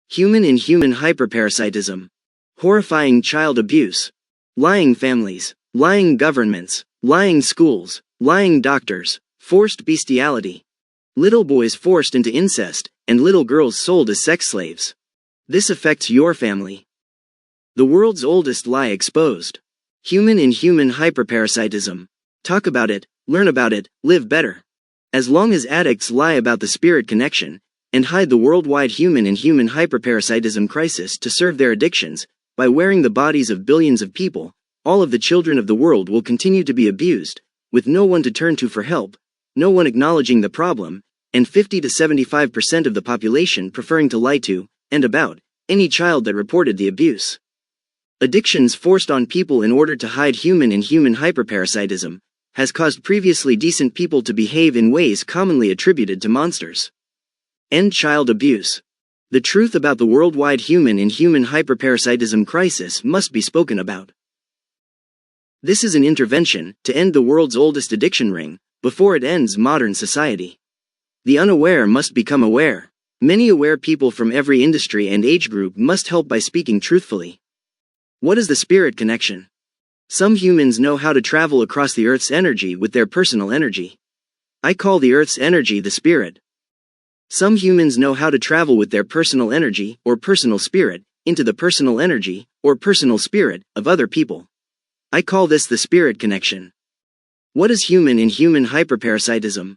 Human-in-Human Hyperparasitism. Horrifying child abuse. Lying families. Lying governments. Lying schools. Lying doctors. Forced bestiality. Little boys forced into incest, and little girls sold as sex slaves. This affects your family. The world's oldest lie exposed. Human-in-Human Hyperparasitism. Talk about it, learn about it, live better. As long as addicts lie about the spirit connection, and hide the worldwide human-in-human hyperparasitism crisis to serve their addictions, by wearing the bodies of billions of people, all of the children of the world will continue to be abused, with no one to turn to for help, no one acknowledging the problem, and 50 to 75% of the population preferring to lie to, and about, any child that reported the abuse. Addictions forced on people in order to hide human-in-human hyperparasitism, has caused previously decent people to behave in ways commonly attributed to monsters. End child abuse. The truth about the worldwide human-in-human hyperparasitism crisis must be spoken about. This is an intervention to end the world's oldest addiction ring, before it ends modern society. The unaware must become aware. Many aware people from every industry and age group must help by speaking truthfully. What is the spirit connection? Some humans know how to travel across the Earth's energy with their personal energy. I call the Earth's energy the spirit. Some humans know how to travel with their personal energy, or personal spirit, into the personal energy, or personal spirit, of other people. I call this the spirit connection. What is human-in-human hyperparasitism?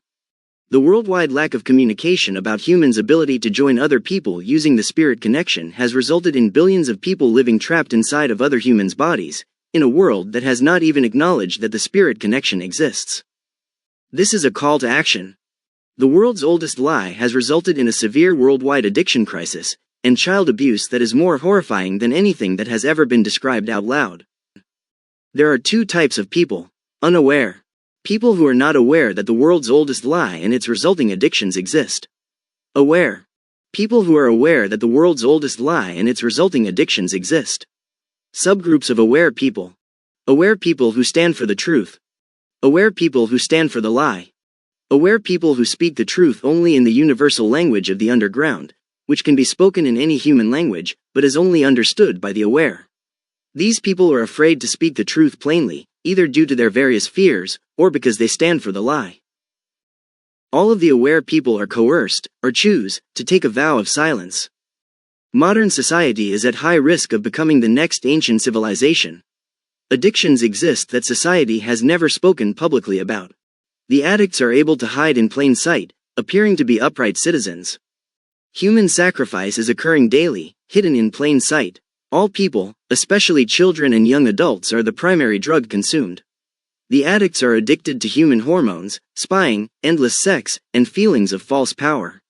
The worldwide lack of communication about humans' ability to join other people using the spirit connection has resulted in billions of people living trapped inside of other humans' bodies, in a world that has not even acknowledged that the spirit connection exists. This is a call to action. The world's oldest lie has resulted in a severe worldwide addiction crisis, and child abuse that is more horrifying than anything that has ever been described out loud. There are two types of people. Unaware. People who are not aware that the world's oldest lie and its resulting addictions exist. Aware. People who are aware that the world's oldest lie and its resulting addictions exist. Subgroups of aware people. Aware people who stand for the truth. Aware people who stand for the lie. Aware people who speak the truth only in the universal language of the underground, which can be spoken in any human language, but is only understood by the aware. These people are afraid to speak the truth plainly, either due to their various fears, or because they stand for the lie. All of the aware people are coerced, or choose, to take a vow of silence. Modern society is at high risk of becoming the next ancient civilization. Addictions exist that society has never spoken publicly about. The addicts are able to hide in plain sight, appearing to be upright citizens. Human sacrifice is occurring daily, hidden in plain sight. All people, especially children and young adults, are the primary drug consumed. The addicts are addicted to human hormones, spying, endless sex, and feelings of false power.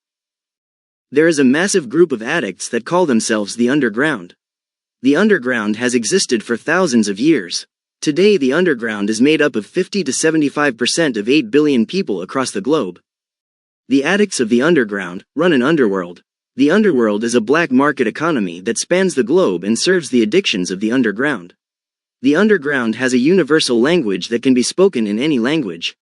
There is a massive group of addicts that call themselves the Underground. The Underground has existed for thousands of years. Today the Underground is made up of 50 to 75% of 8 billion people across the globe. The addicts of the Underground run an underworld. The Underworld is a black market economy that spans the globe and serves the addictions of the Underground. The Underground has a universal language that can be spoken in any language.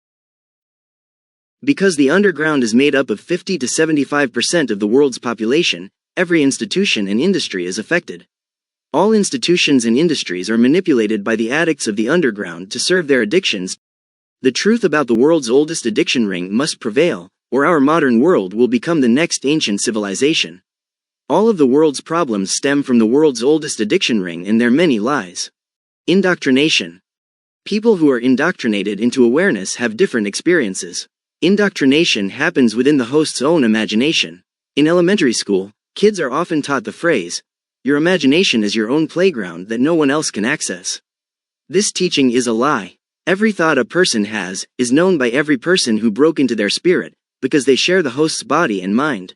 Because the Underground is made up of 50 to 75% of the world's population, every institution and industry is affected. All institutions and industries are manipulated by the addicts of the Underground to serve their addictions. The truth about the world's oldest addiction ring must prevail, or our modern world will become the next ancient civilization. All of the world's problems stem from the world's oldest addiction ring and their many lies. Indoctrination. People who are indoctrinated into awareness have different experiences. Indoctrination happens within the host's own imagination. In elementary school, kids are often taught the phrase, "Your imagination is your own playground that no one else can access." This teaching is a lie. Every thought a person has is known by every person who broke into their spirit, because they share the host's body and mind.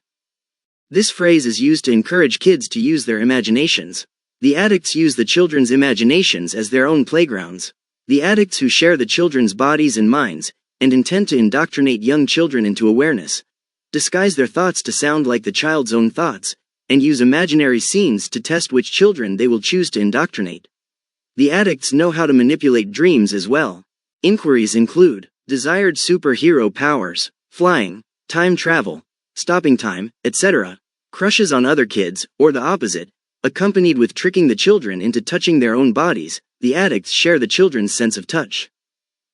This phrase is used to encourage kids to use their imaginations. The addicts use the children's imaginations as their own playgrounds. The addicts who share the children's bodies and minds, and intend to indoctrinate young children into awareness, disguise their thoughts to sound like the child's own thoughts, and use imaginary scenes to test which children they will choose to indoctrinate. The addicts know how to manipulate dreams as well. Inquiries include desired superhero powers, flying, time travel, stopping time, etc. crushes on other kids, or the opposite, accompanied with tricking the children into touching their own bodies. The addicts share the children's sense of touch.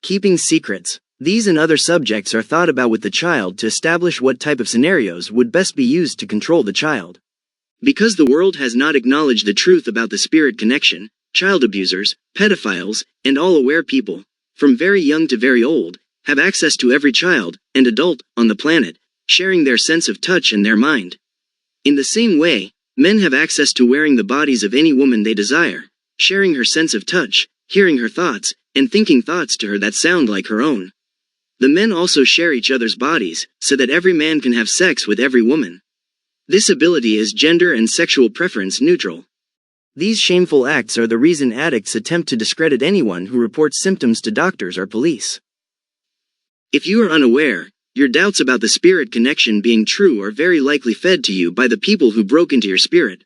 Keeping secrets. These and other subjects are thought about with the child to establish what type of scenarios would best be used to control the child. Because the world has not acknowledged the truth about the spirit connection, child abusers, pedophiles, and all aware people, from very young to very old, have access to every child and adult on the planet, sharing their sense of touch and their mind. In the same way, men have access to wearing the bodies of any woman they desire, sharing her sense of touch, hearing her thoughts, and thinking thoughts to her that sound like her own. The men also share each other's bodies, so that every man can have sex with every woman. This ability is gender and sexual preference neutral. These shameful acts are the reason addicts attempt to discredit anyone who reports symptoms to doctors or police. If you are unaware, your doubts about the spirit connection being true are very likely fed to you by the people who broke into your spirit.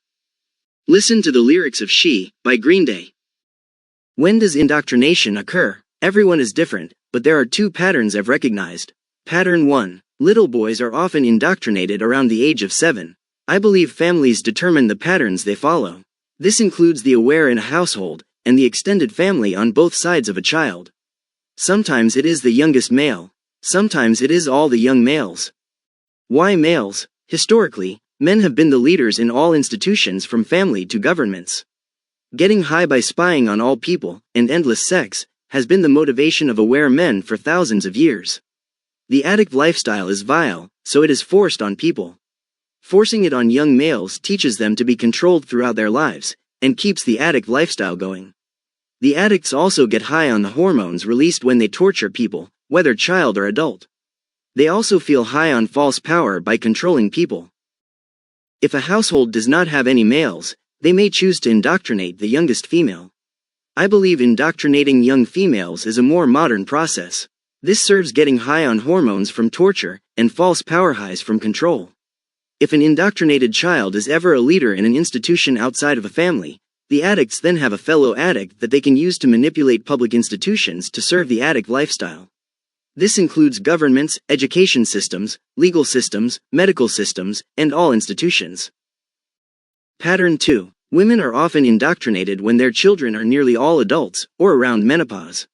Listen to the lyrics of She, by Green Day. When does indoctrination occur? Everyone is different, but there are two patterns I've recognized. Pattern 1. Little boys are often indoctrinated around the age of 7. I believe families determine the patterns they follow. This includes the aware in a household, and the extended family on both sides of a child. Sometimes it is the youngest male. Sometimes it is all the young males. Why males? Historically, men have been the leaders in all institutions from family to governments. Getting high by spying on all people, and endless sex, has been the motivation of aware men for thousands of years. The addict lifestyle is vile, so it is forced on people. Forcing it on young males teaches them to be controlled throughout their lives, and keeps the addict lifestyle going. The addicts also get high on the hormones released when they torture people, whether child or adult. They also feel high on false power by controlling people. If a household does not have any males, they may choose to indoctrinate the youngest female. I believe indoctrinating young females is a more modern process. This serves getting high on hormones from torture, and false power highs from control. If an indoctrinated child is ever a leader in an institution outside of a family, the addicts then have a fellow addict that they can use to manipulate public institutions to serve the addict lifestyle. This includes governments, education systems, legal systems, medical systems, and all institutions. Pattern 2. Women are often indoctrinated when their children are nearly all adults, or around menopause.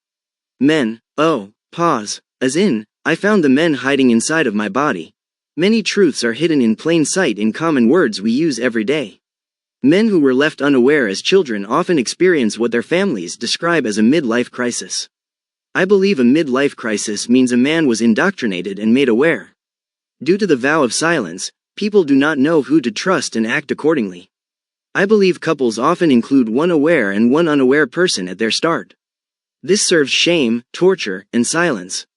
Men, pause. As in, I found the men hiding inside of my body. Many truths are hidden in plain sight in common words we use every day. Men who were left unaware as children often experience what their families describe as a midlife crisis. I believe a midlife crisis means a man was indoctrinated and made aware. Due to the vow of silence, people do not know who to trust and act accordingly. I believe couples often include one aware and one unaware person at their start. This serves shame, torture, and silence.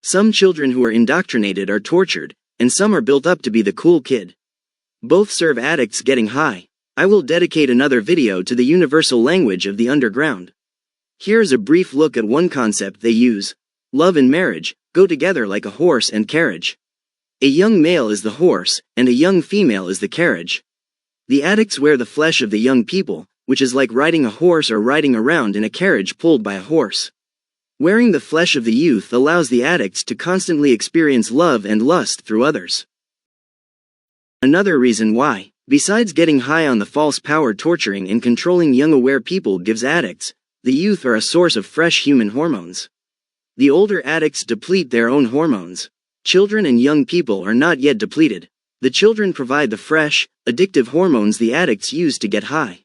Some children who are indoctrinated are tortured, and some are built up to be the cool kid. Both serve addicts getting high. I will dedicate another video to the universal language of the underground. Here's a brief look at one concept they use. Love and marriage go together like a horse and carriage. A young male is the horse, and a young female is the carriage. The addicts wear the flesh of the young people, which is like riding a horse or riding around in a carriage pulled by a horse. Wearing the flesh of the youth allows the addicts to constantly experience love and lust through others. Another reason why, besides getting high on the false power torturing and controlling young aware people gives addicts, the youth are a source of fresh human hormones. The older addicts deplete their own hormones. Children and young people are not yet depleted. The children provide the fresh, addictive hormones the addicts use to get high.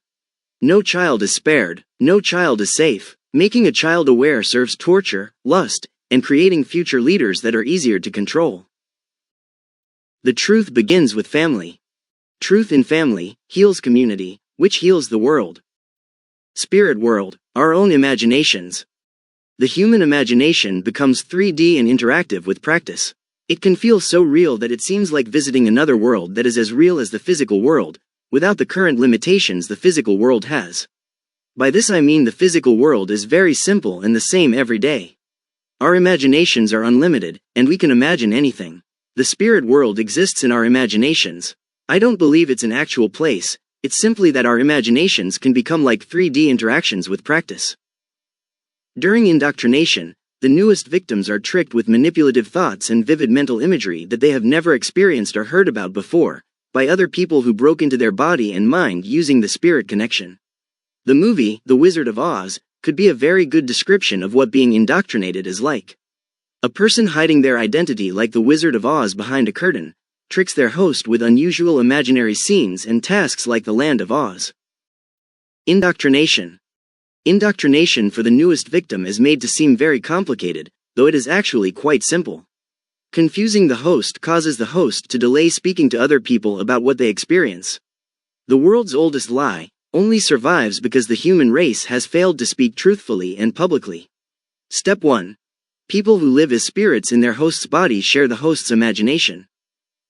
No child is spared, no child is safe. Making a child aware serves torture, lust, and creating future leaders that are easier to control. The truth begins with family. Truth in family heals community, which heals the world. Spirit world, our own imaginations. The human imagination becomes 3D and interactive with practice. It can feel so real that it seems like visiting another world that is as real as the physical world, without the current limitations the physical world has. By this I mean the physical world is very simple and the same every day. Our imaginations are unlimited, and we can imagine anything. The spirit world exists in our imaginations. I don't believe it's an actual place, it's simply that our imaginations can become like 3D interactions with practice. During indoctrination, the newest victims are tricked with manipulative thoughts and vivid mental imagery that they have never experienced or heard about before, by other people who broke into their body and mind using the spirit connection. The movie, The Wizard of Oz, could be a very good description of what being indoctrinated is like. A person hiding their identity like the Wizard of Oz behind a curtain, tricks their host with unusual imaginary scenes and tasks like the Land of Oz. Indoctrination. Indoctrination for the newest victim is made to seem very complicated, though it is actually quite simple. Confusing the host causes the host to delay speaking to other people about what they experience. The world's oldest lie only survives because the human race has failed to speak truthfully and publicly. Step 1. People who live as spirits in their host's body share the host's imagination.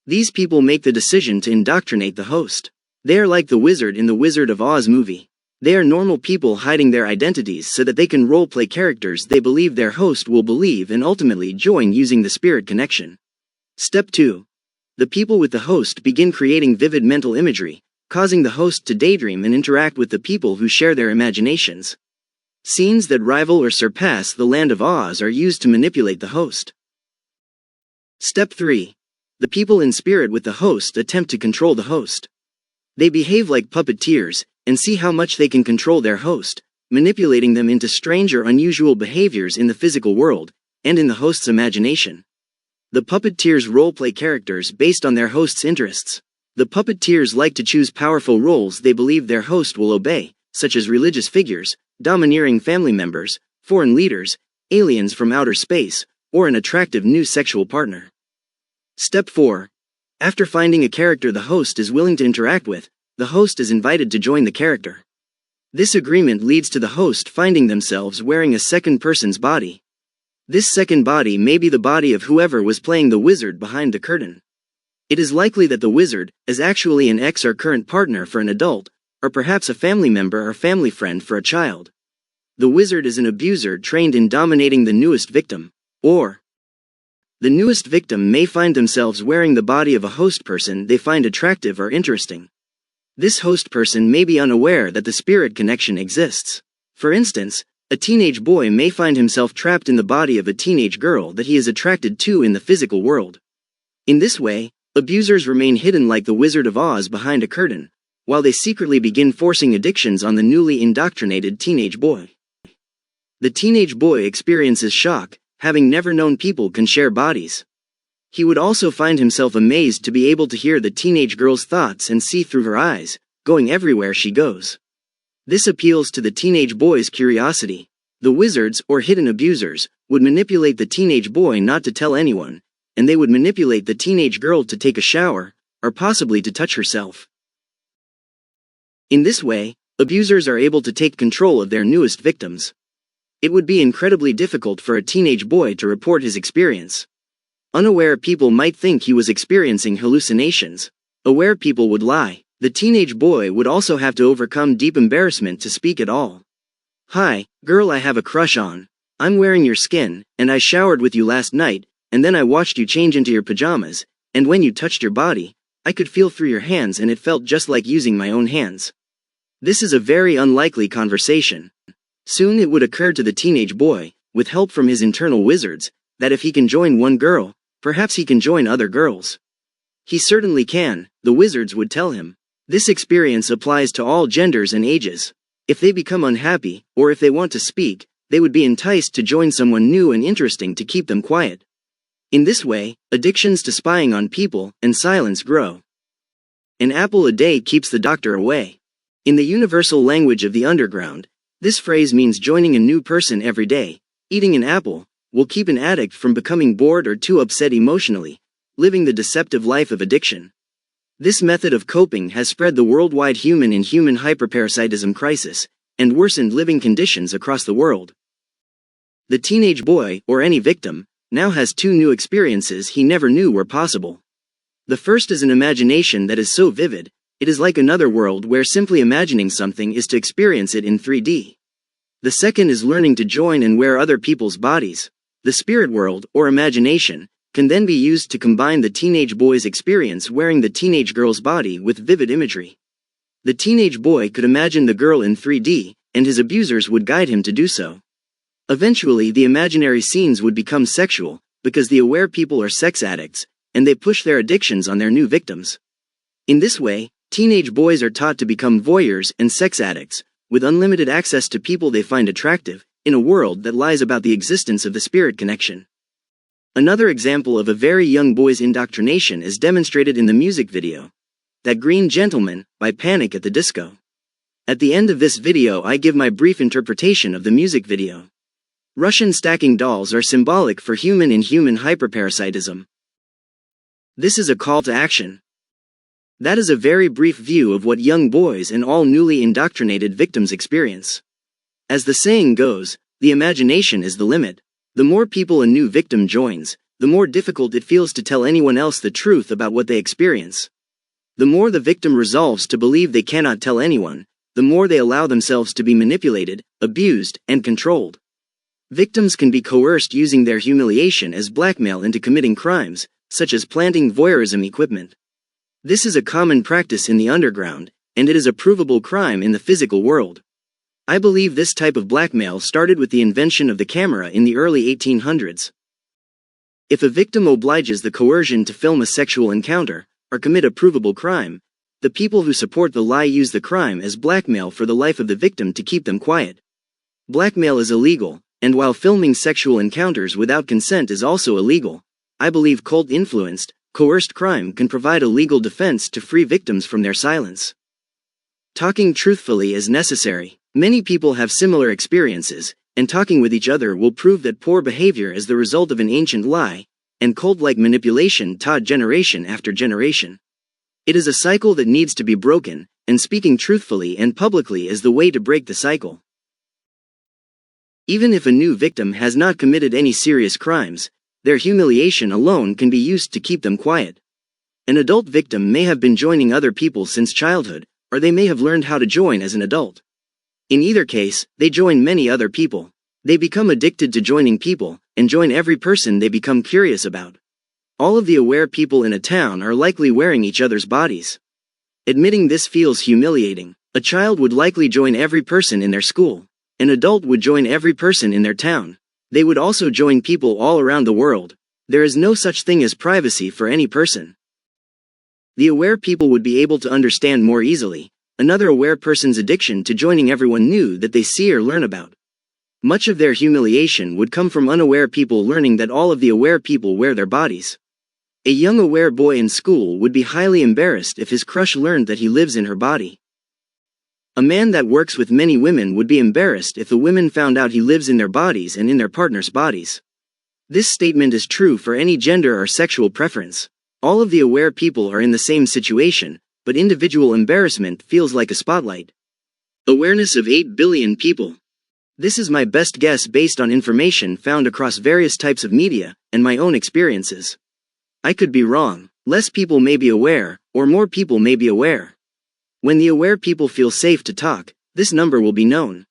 These people make the decision to indoctrinate the host. They are like the wizard in the Wizard of Oz movie. They are normal people hiding their identities so that they can role-play characters they believe their host will believe and ultimately join using the spirit connection. Step 2. The people with the host begin creating vivid mental imagery, causing the host to daydream and interact with the people who share their imaginations. Scenes that rival or surpass the Land of Oz are used to manipulate the host. Step 3. The people in spirit with the host attempt to control the host. They behave like puppeteers, and see how much they can control their host, manipulating them into strange or unusual behaviors in the physical world, and in the host's imagination. The puppeteers role-play characters based on their host's interests. The puppeteers like to choose powerful roles they believe their host will obey, such as religious figures, domineering family members, foreign leaders, aliens from outer space, or an attractive new sexual partner. Step 4. After finding a character the host is willing to interact with, the host is invited to join the character. This agreement leads to the host finding themselves wearing a second person's body. This second body may be the body of whoever was playing the wizard behind the curtain. It is likely that the wizard is actually an ex or current partner for an adult, or perhaps a family member or family friend for a child. The wizard is an abuser trained in dominating the newest victim, or the newest victim may find themselves wearing the body of a host person they find attractive or interesting. This host person may be unaware that the spirit connection exists. For instance, a teenage boy may find himself trapped in the body of a teenage girl that he is attracted to in the physical world. In this way, abusers remain hidden like the Wizard of Oz behind a curtain, while they secretly begin forcing addictions on the newly indoctrinated teenage boy. The teenage boy experiences shock, having never known people can share bodies. He would also find himself amazed to be able to hear the teenage girl's thoughts and see through her eyes, going everywhere she goes. This appeals to the teenage boy's curiosity. The wizards, or hidden abusers, would manipulate the teenage boy not to tell anyone, and they would manipulate the teenage girl to take a shower, or possibly to touch herself. In this way, abusers are able to take control of their newest victims. It would be incredibly difficult for a teenage boy to report his experience. Unaware people might think he was experiencing hallucinations. Aware people would lie. The teenage boy would also have to overcome deep embarrassment to speak at all. "Hi, girl, I have a crush on. I'm wearing your skin, and I showered with you last night, and then I watched you change into your pajamas, and when you touched your body, I could feel through your hands and it felt just like using my own hands." This is a very unlikely conversation. Soon it would occur to the teenage boy, with help from his internal wizards, that if he can join one girl, perhaps he can join other girls. He certainly can, the wizards would tell him. This experience applies to all genders and ages. If they become unhappy, or if they want to speak, they would be enticed to join someone new and interesting to keep them quiet. In this way, addictions to spying on people and silence grow. An apple a day keeps the doctor away. In the universal language of the underground, this phrase means joining a new person every day. Eating an apple will keep an addict from becoming bored or too upset emotionally, living the deceptive life of addiction. This method of coping has spread the worldwide human-in-human hyperparasitism crisis, and worsened living conditions across the world. The teenage boy, or any victim, now has two new experiences he never knew were possible. The first is an imagination that is so vivid, it is like another world where simply imagining something is to experience it in 3D. The second is learning to join and wear other people's bodies. The spirit world, or imagination, can then be used to combine the teenage boy's experience wearing the teenage girl's body with vivid imagery. The teenage boy could imagine the girl in 3D, and his abusers would guide him to do so. Eventually, the imaginary scenes would become sexual, because the aware people are sex addicts, and they push their addictions on their new victims. In this way, teenage boys are taught to become voyeurs and sex addicts, with unlimited access to people they find attractive, in a world that lies about the existence of the spirit connection. Another example of a very young boy's indoctrination is demonstrated in the music video, That Green Gentleman, by Panic at the Disco. At the end of this video I give my brief interpretation of the music video. Russian stacking dolls are symbolic for human-in-human hyperparasitism. This is a call to action. That is a very brief view of what young boys and all newly indoctrinated victims experience. As the saying goes, the imagination is the limit. The more people a new victim joins, the more difficult it feels to tell anyone else the truth about what they experience. The more the victim resolves to believe they cannot tell anyone, the more they allow themselves to be manipulated, abused, and controlled. Victims can be coerced using their humiliation as blackmail into committing crimes, such as planting voyeurism equipment. This is a common practice in the underground, and it is a provable crime in the physical world. I believe this type of blackmail started with the invention of the camera in the early 1800s. If a victim obliges the coercion to film a sexual encounter, or commit a provable crime, the people who support the lie use the crime as blackmail for the life of the victim to keep them quiet. Blackmail is illegal, and while filming sexual encounters without consent is also illegal, I believe cult-influenced, coerced crime can provide a legal defense to free victims from their silence. Talking truthfully is necessary. Many people have similar experiences, and talking with each other will prove that poor behavior is the result of an ancient lie, and cult-like manipulation taught generation after generation. It is a cycle that needs to be broken, and speaking truthfully and publicly is the way to break the cycle. Even if a new victim has not committed any serious crimes, their humiliation alone can be used to keep them quiet. An adult victim may have been joining other people since childhood, or they may have learned how to join as an adult. In either case, they join many other people. They become addicted to joining people, and join every person they become curious about. All of the aware people in a town are likely wearing each other's bodies. Admitting this feels humiliating. A child would likely join every person in their school. An adult would join every person in their town. They would also join people all around the world. There is no such thing as privacy for any person. The aware people would be able to understand more easily another aware person's addiction to joining everyone new that they see or learn about. Much of their humiliation would come from unaware people learning that all of the aware people wear their bodies. A young aware boy in school would be highly embarrassed if his crush learned that he lives in her body. A man that works with many women would be embarrassed if the women found out he lives in their bodies and in their partner's bodies. This statement is true for any gender or sexual preference. All of the aware people are in the same situation, but individual embarrassment feels like a spotlight. Awareness of 8 billion people. This is my best guess based on information found across various types of media, and my own experiences. I could be wrong. Less people may be aware, or more people may be aware. When the aware people feel safe to talk, this number will be known.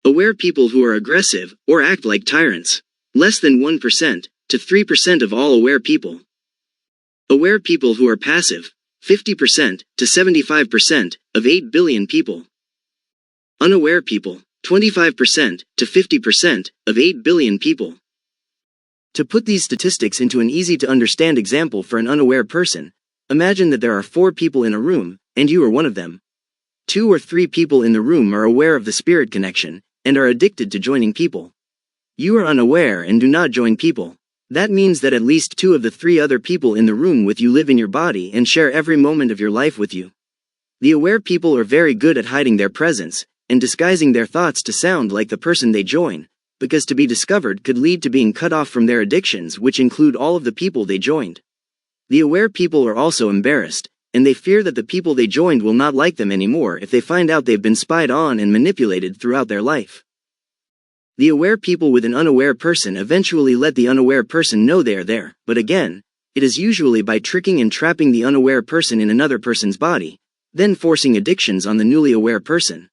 Aware people who are aggressive, or act like tyrants. Less than 1% to 3% of all aware people. Aware people who are passive. 50% to 75% of 8 billion people. Unaware people. 25% to 50% of 8 billion people. To put these statistics into an easy-to-understand example for an unaware person, imagine that there are 4 people in a room, and you are one of them. 2 or 3 people in the room are aware of the spirit connection, and are addicted to joining people. You are unaware and do not join people. That means that at least 2 of the 3 other people in the room with you live in your body and share every moment of your life with you. The aware people are very good at hiding their presence, and disguising their thoughts to sound like the person they join, because to be discovered could lead to being cut off from their addictions, which include all of the people they joined. The aware people are also embarrassed, and they fear that the people they joined will not like them anymore if they find out they've been spied on and manipulated throughout their life. The aware people with an unaware person eventually let the unaware person know they are there, but again, it is usually by tricking and trapping the unaware person in another person's body, then forcing addictions on the newly aware person.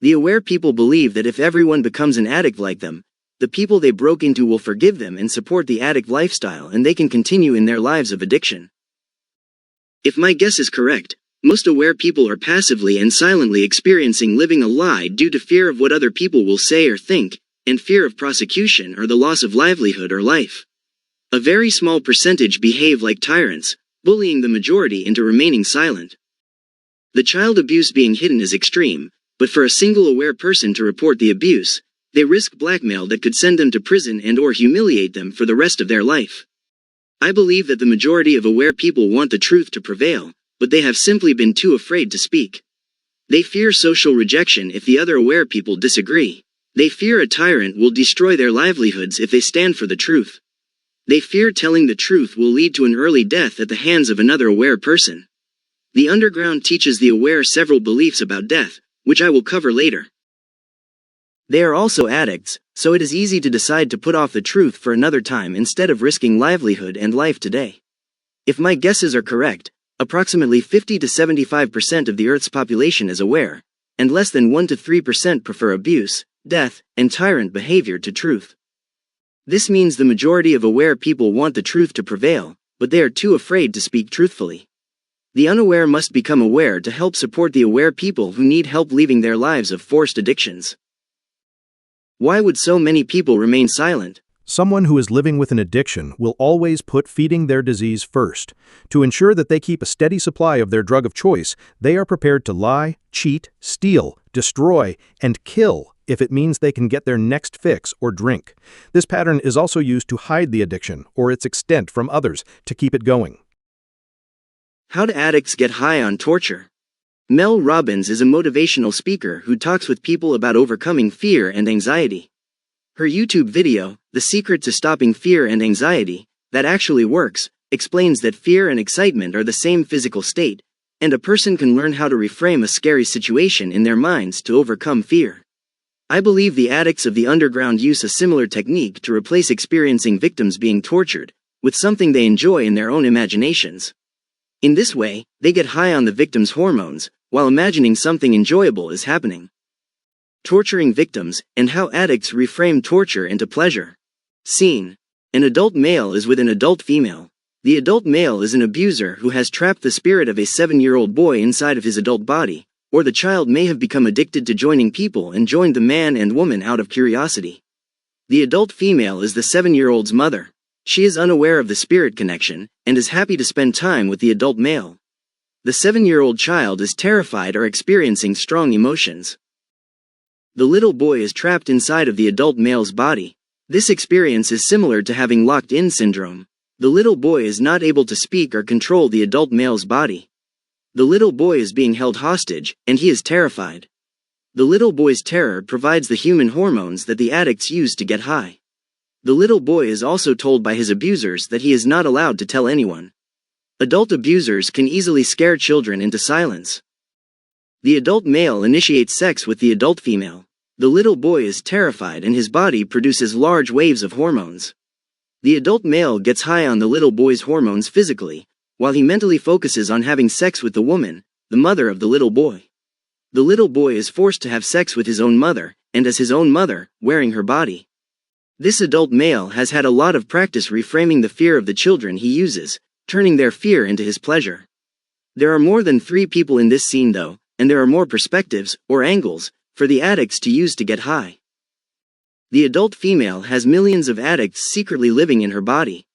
The aware people believe that if everyone becomes an addict like them, the people they broke into will forgive them and support the addict lifestyle, and they can continue in their lives of addiction. If my guess is correct, most aware people are passively and silently experiencing living a lie due to fear of what other people will say or think, and fear of prosecution or the loss of livelihood or life. A very small percentage behave like tyrants, bullying the majority into remaining silent. The child abuse being hidden is extreme, but for a single aware person to report the abuse, they risk blackmail that could send them to prison and/or humiliate them for the rest of their life. I believe that the majority of aware people want the truth to prevail, but they have simply been too afraid to speak. They fear social rejection if the other aware people disagree. They fear a tyrant will destroy their livelihoods if they stand for the truth. They fear telling the truth will lead to an early death at the hands of another aware person. The underground teaches the aware several beliefs about death, which I will cover later. They are also addicts, so it is easy to decide to put off the truth for another time instead of risking livelihood and life today. If my guesses are correct, approximately 50 to 75% of the Earth's population is aware, and less than 1 to 3% prefer abuse, death, and tyrant behavior to truth. This means the majority of aware people want the truth to prevail, but they are too afraid to speak truthfully. The unaware must become aware to help support the aware people who need help leaving their lives of forced addictions. Why would so many people remain silent? Someone who is living with an addiction will always put feeding their disease first. To ensure that they keep a steady supply of their drug of choice, they are prepared to lie, cheat, steal, destroy, and kill if it means they can get their next fix or drink. This pattern is also used to hide the addiction or its extent from others to keep it going. How do addicts get high on torture? Mel Robbins is a motivational speaker who talks with people about overcoming fear and anxiety. Her YouTube video, The Secret to Stopping Fear and Anxiety, that actually works, explains that fear and excitement are the same physical state, and a person can learn how to reframe a scary situation in their minds to overcome fear. I believe the addicts of the underground use a similar technique to replace experiencing victims being tortured with something they enjoy in their own imaginations. In this way, they get high on the victim's hormones, while imagining something enjoyable is happening. Torturing victims, and how addicts reframe torture into pleasure. Scene. An adult male is with an adult female. The adult male is an abuser who has trapped the spirit of a 7-year-old boy inside of his adult body, or the child may have become addicted to joining people and joined the man and woman out of curiosity. The adult female is the 7-year-old's mother. She is unaware of the spirit connection, and is happy to spend time with the adult male. The 7-year-old child is terrified or experiencing strong emotions. The little boy is trapped inside of the adult male's body. This experience is similar to having locked-in syndrome. The little boy is not able to speak or control the adult male's body. The little boy is being held hostage, and he is terrified. The little boy's terror provides the human hormones that the addicts use to get high. The little boy is also told by his abusers that he is not allowed to tell anyone. Adult abusers can easily scare children into silence. The adult male initiates sex with the adult female. The little boy is terrified and his body produces large waves of hormones. The adult male gets high on the little boy's hormones physically, while he mentally focuses on having sex with the woman, the mother of the little boy. The little boy is forced to have sex with his own mother, and as his own mother, wearing her body. This adult male has had a lot of practice reframing the fear of the children he uses, turning their fear into his pleasure. There are more than 3 people in this scene though, and there are more perspectives, or angles, for the addicts to use to get high. The adult female has millions of addicts secretly living in her body.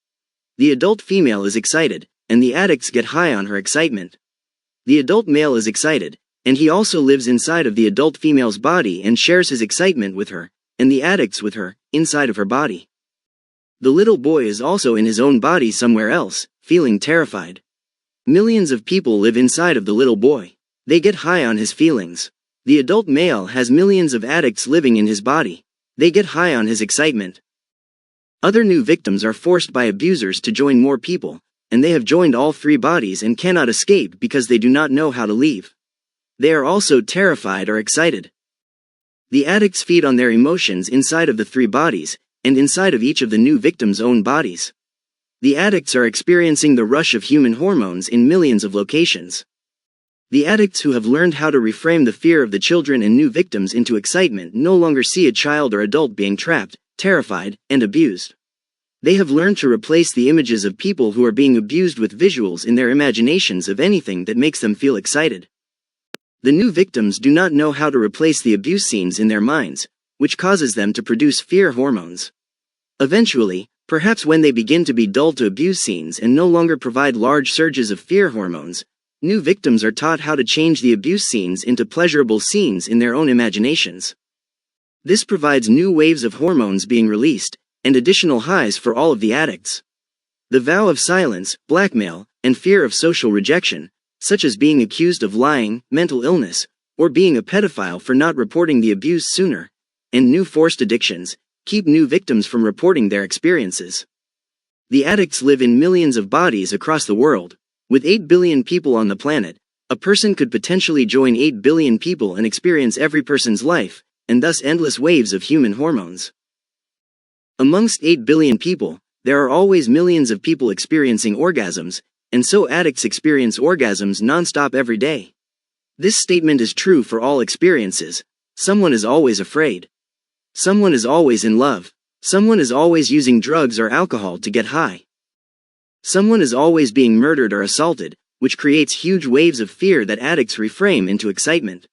The adult female is excited, and the addicts get high on her excitement. The adult male is excited, and he also lives inside of the adult female's body and shares his excitement with her, and the addicts with her, inside of her body. The little boy is also in his own body somewhere else, feeling terrified. Millions of people live inside of the little boy. They get high on his feelings. The adult male has millions of addicts living in his body. They get high on his excitement. Other new victims are forced by abusers to join more people, and they have joined all 3 bodies and cannot escape because they do not know how to leave. They are also terrified or excited. The addicts feed on their emotions inside of the 3 bodies, and inside of each of the new victims' own bodies. The addicts are experiencing the rush of human hormones in millions of locations. The addicts who have learned how to reframe the fear of the children and new victims into excitement no longer see a child or adult being trapped, terrified, and abused. They have learned to replace the images of people who are being abused with visuals in their imaginations of anything that makes them feel excited. The new victims do not know how to replace the abuse scenes in their minds, which causes them to produce fear hormones. Eventually, perhaps when they begin to be dull to abuse scenes and no longer provide large surges of fear hormones, new victims are taught how to change the abuse scenes into pleasurable scenes in their own imaginations. This provides new waves of hormones being released, and additional highs for all of the addicts. The vow of silence, blackmail, and fear of social rejection, such as being accused of lying, mental illness, or being a pedophile for not reporting the abuse sooner, and new forced addictions, keep new victims from reporting their experiences. The addicts live in millions of bodies across the world. With 8 billion people on the planet, a person could potentially join 8 billion people and experience every person's life, and thus endless waves of human hormones. Amongst 8 billion people, there are always millions of people experiencing orgasms, and so addicts experience orgasms non-stop every day. This statement is true for all experiences. Someone is always afraid. Someone is always in love. Someone is always using drugs or alcohol to get high. Someone is always being murdered or assaulted, which creates huge waves of fear that addicts reframe into excitement.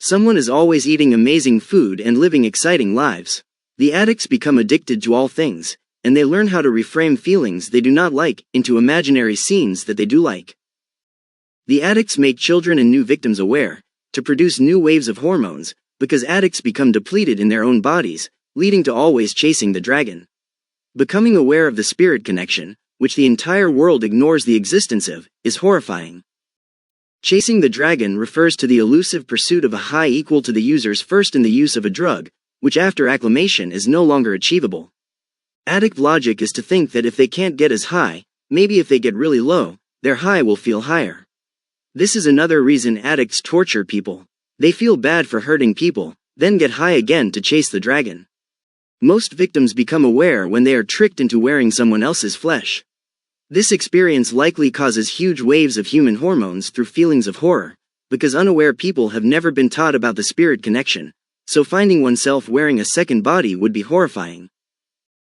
Someone is always eating amazing food and living exciting lives. The addicts become addicted to all things, and they learn how to reframe feelings they do not like into imaginary scenes that they do like. The addicts make children and new victims aware, to produce new waves of hormones, because addicts become depleted in their own bodies, leading to always chasing the dragon. Becoming aware of the spirit connection, which the entire world ignores the existence of, is horrifying. Chasing the dragon refers to the elusive pursuit of a high equal to the user's first in the use of a drug, which after acclimation is no longer achievable. Addict logic is to think that if they can't get as high, maybe if they get really low, their high will feel higher. This is another reason addicts torture people. They feel bad for hurting people, then get high again to chase the dragon. Most victims become aware when they are tricked into wearing someone else's flesh. This experience likely causes huge waves of human hormones through feelings of horror, because unaware people have never been taught about the spirit connection, so finding oneself wearing a second body would be horrifying.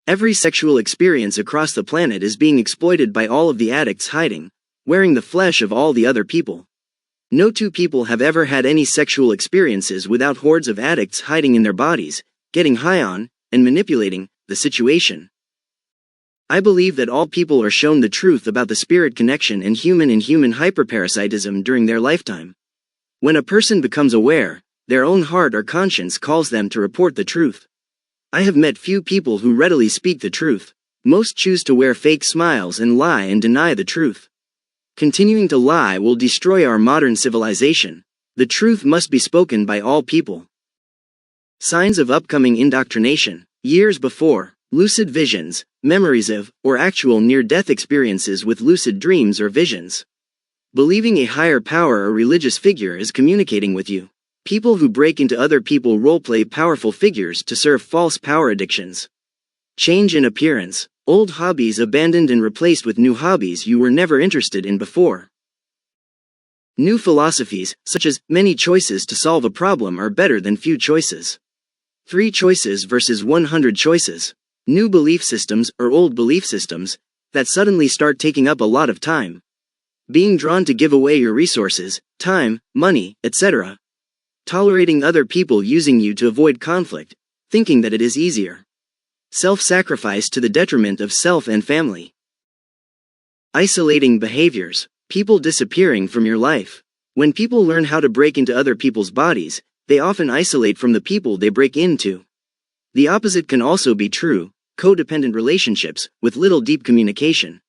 Every sexual experience across the planet is being exploited by all of the addicts hiding, wearing the flesh of all the other people. No two people have ever had any sexual experiences without hordes of addicts hiding in their bodies, getting high on, and manipulating the situation. I believe that all people are shown the truth about the spirit connection and human-in-human hyperparasitism during their lifetime. When a person becomes aware, their own heart or conscience calls them to report the truth. I have met few people who readily speak the truth. Most choose to wear fake smiles and lie and deny the truth. Continuing to lie will destroy our modern civilization. The truth must be spoken by all people. Signs of upcoming indoctrination. Years before, lucid visions, memories of, or actual near-death experiences with lucid dreams or visions. Believing a higher power or religious figure is communicating with you. People who break into other people roleplay powerful figures to serve false power addictions. Change in appearance. Old hobbies abandoned and replaced with new hobbies you were never interested in before. New philosophies, such as, many choices to solve a problem are better than few choices. 3 choices versus 100 choices. New belief systems or old belief systems, that suddenly start taking up a lot of time. Being drawn to give away your resources, time, money, etc. Tolerating other people using you to avoid conflict, thinking that it is easier. Self-sacrifice to the detriment of self and family. Isolating behaviors. People disappearing from your life. When people learn how to break into other people's bodies, they often isolate from the people they break into. The opposite can also be true, codependent relationships, with little deep communication.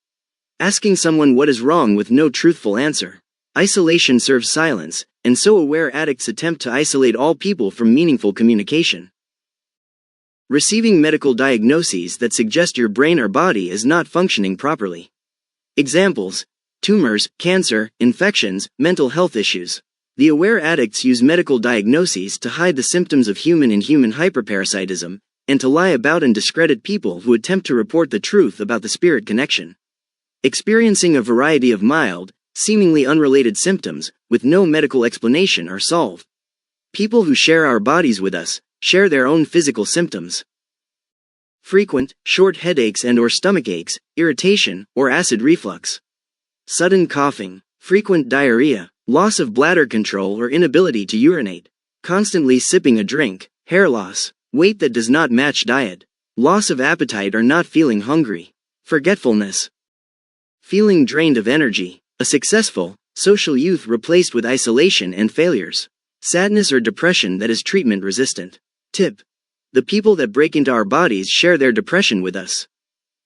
Asking someone what is wrong with no truthful answer. Isolation serves silence, and so aware addicts attempt to isolate all people from meaningful communication. Receiving medical diagnoses that suggest your brain or body is not functioning properly. Examples: tumors, cancer, infections, mental health issues. The aware addicts use medical diagnoses to hide the symptoms of human-in-human hyperparasitism, and to lie about and discredit people who attempt to report the truth about the spirit connection. Experiencing a variety of mild, seemingly unrelated symptoms, with no medical explanation are solved. People who share our bodies with us, share their own physical symptoms. Frequent, short headaches and/or stomach aches, irritation, or acid reflux. Sudden coughing, frequent diarrhea, loss of bladder control or inability to urinate, constantly sipping a drink, hair loss, weight that does not match diet, loss of appetite or not feeling hungry, forgetfulness, feeling drained of energy, a successful, social youth replaced with isolation and failures, sadness or depression that is treatment resistant. Tip: the people that break into our bodies share their depression with us.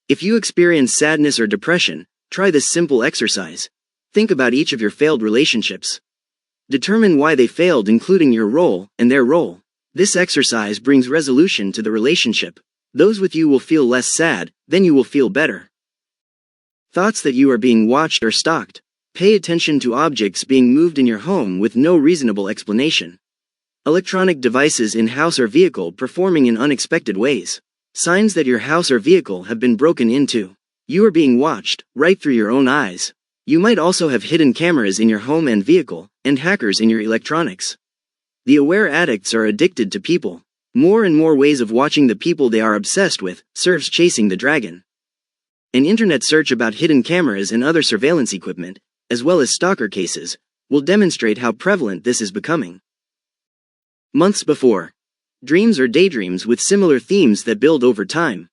If you experience sadness or depression, try this simple exercise. Think about each of your failed relationships. Determine why they failed, including your role and their role. This exercise brings resolution to the relationship. Those with you will feel less sad, then you will feel better. Thoughts that you are being watched or stalked. Pay attention to objects being moved in your home with no reasonable explanation. Electronic devices in house or vehicle performing in unexpected ways. Signs that your house or vehicle have been broken into. You are being watched, right through your own eyes. You might also have hidden cameras in your home and vehicle, and hackers in your electronics. The aware addicts are addicted to people. More and more ways of watching the people they are obsessed with, serves chasing the dragon. An internet search about hidden cameras and other surveillance equipment, as well as stalker cases, will demonstrate how prevalent this is becoming. Months before. Dreams or daydreams with similar themes that build over time.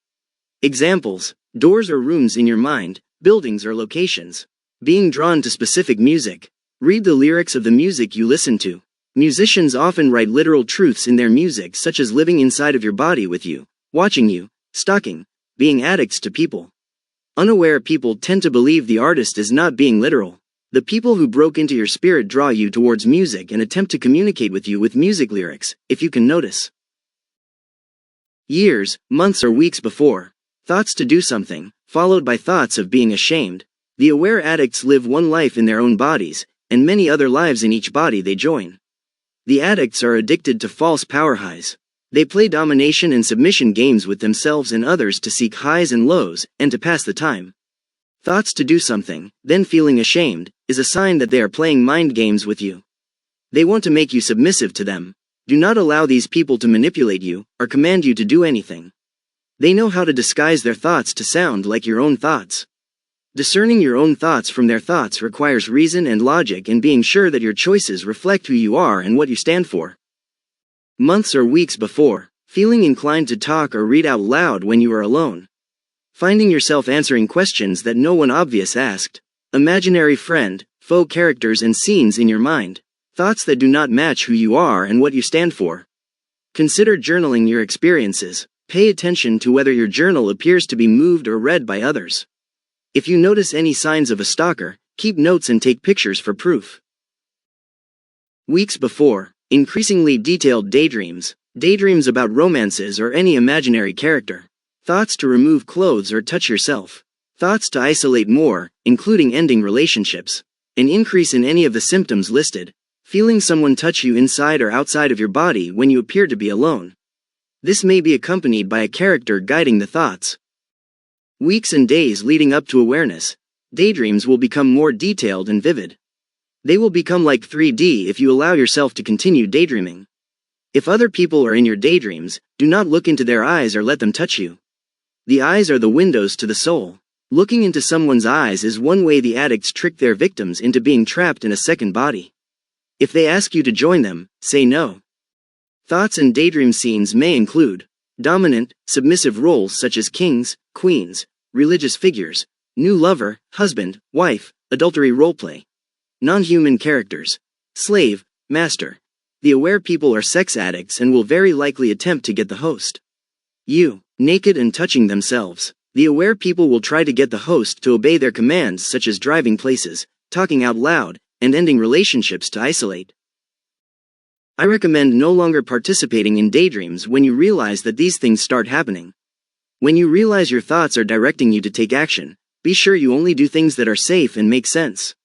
Examples: doors or rooms in your mind, buildings or locations. Being drawn to specific music. Read the lyrics of the music you listen to. Musicians often write literal truths in their music, such as living inside of your body with you, watching you, stalking, being addicts to people. Unaware people tend to believe the artist is not being literal. The people who broke into your spirit draw you towards music and attempt to communicate with you with music lyrics, if you can notice. Years, months or weeks before. Thoughts to do something, followed by thoughts of being ashamed. The aware addicts live one life in their own bodies, and many other lives in each body they join. The addicts are addicted to false power highs. They play domination and submission games with themselves and others to seek highs and lows, and to pass the time. Thoughts to do something, then feeling ashamed, is a sign that they are playing mind games with you. They want to make you submissive to them. Do not allow these people to manipulate you, or command you to do anything. They know how to disguise their thoughts to sound like your own thoughts. Discerning your own thoughts from their thoughts requires reason and logic and being sure that your choices reflect who you are and what you stand for. Months or weeks before. Feeling inclined to talk or read out loud when you are alone. Finding yourself answering questions that no one obvious asked. Imaginary friend, faux characters and scenes in your mind. Thoughts that do not match who you are and what you stand for. Consider journaling your experiences. Pay attention to whether your journal appears to be moved or read by others. If you notice any signs of a stalker, keep notes and take pictures for proof. Weeks before. Increasingly detailed daydreams. Daydreams about romances or any imaginary character. Thoughts to remove clothes or touch yourself. Thoughts to isolate more, including ending relationships. An increase in any of the symptoms listed. Feeling someone touch you inside or outside of your body when you appear to be alone. This may be accompanied by a character guiding the thoughts. Weeks and days leading up to awareness. Daydreams will become more detailed and vivid. They will become like 3D if you allow yourself to continue daydreaming. If other people are in your daydreams, do not look into their eyes or let them touch you. The eyes are the windows to the soul. Looking into someone's eyes is one way the addicts trick their victims into being trapped in a second body. If they ask you to join them, say no. Thoughts and daydream scenes may include dominant, submissive roles such as kings, queens, religious figures, new lover, husband, wife, adultery roleplay. Non-human characters. Slave, master. The aware people are sex addicts and will very likely attempt to get the host. You, naked and touching themselves. The aware people will try to get the host to obey their commands such as driving places, talking out loud, and ending relationships to isolate. I recommend no longer participating in daydreams when you realize that these things start happening. When you realize your thoughts are directing you to take action, be sure you only do things that are safe and make sense.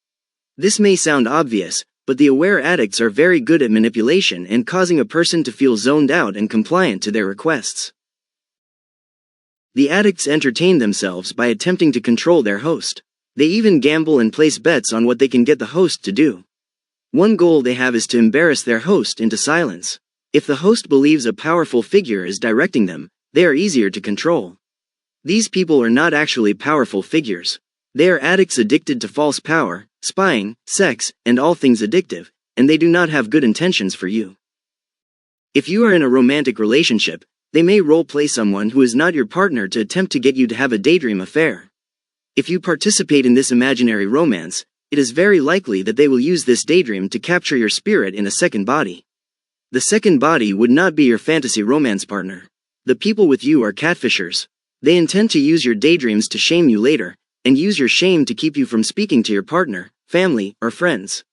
This may sound obvious, but the aware addicts are very good at manipulation and causing a person to feel zoned out and compliant to their requests. The addicts entertain themselves by attempting to control their host. They even gamble and place bets on what they can get the host to do. One goal they have is to embarrass their host into silence. If the host believes a powerful figure is directing them, they are easier to control. These people are not actually powerful figures. They are addicts addicted to false power, spying, sex, and all things addictive, and they do not have good intentions for you. If you are in a romantic relationship, They may role-play someone who is not your partner to attempt to get you to have a daydream affair. If you participate in this imaginary romance, it is very likely that they will use this daydream to capture your spirit in a second body. The second body would not be your fantasy romance partner. The people with you are catfishers. They intend to use your daydreams to shame you later, and use your shame to keep you from speaking to your partner, family, or friends.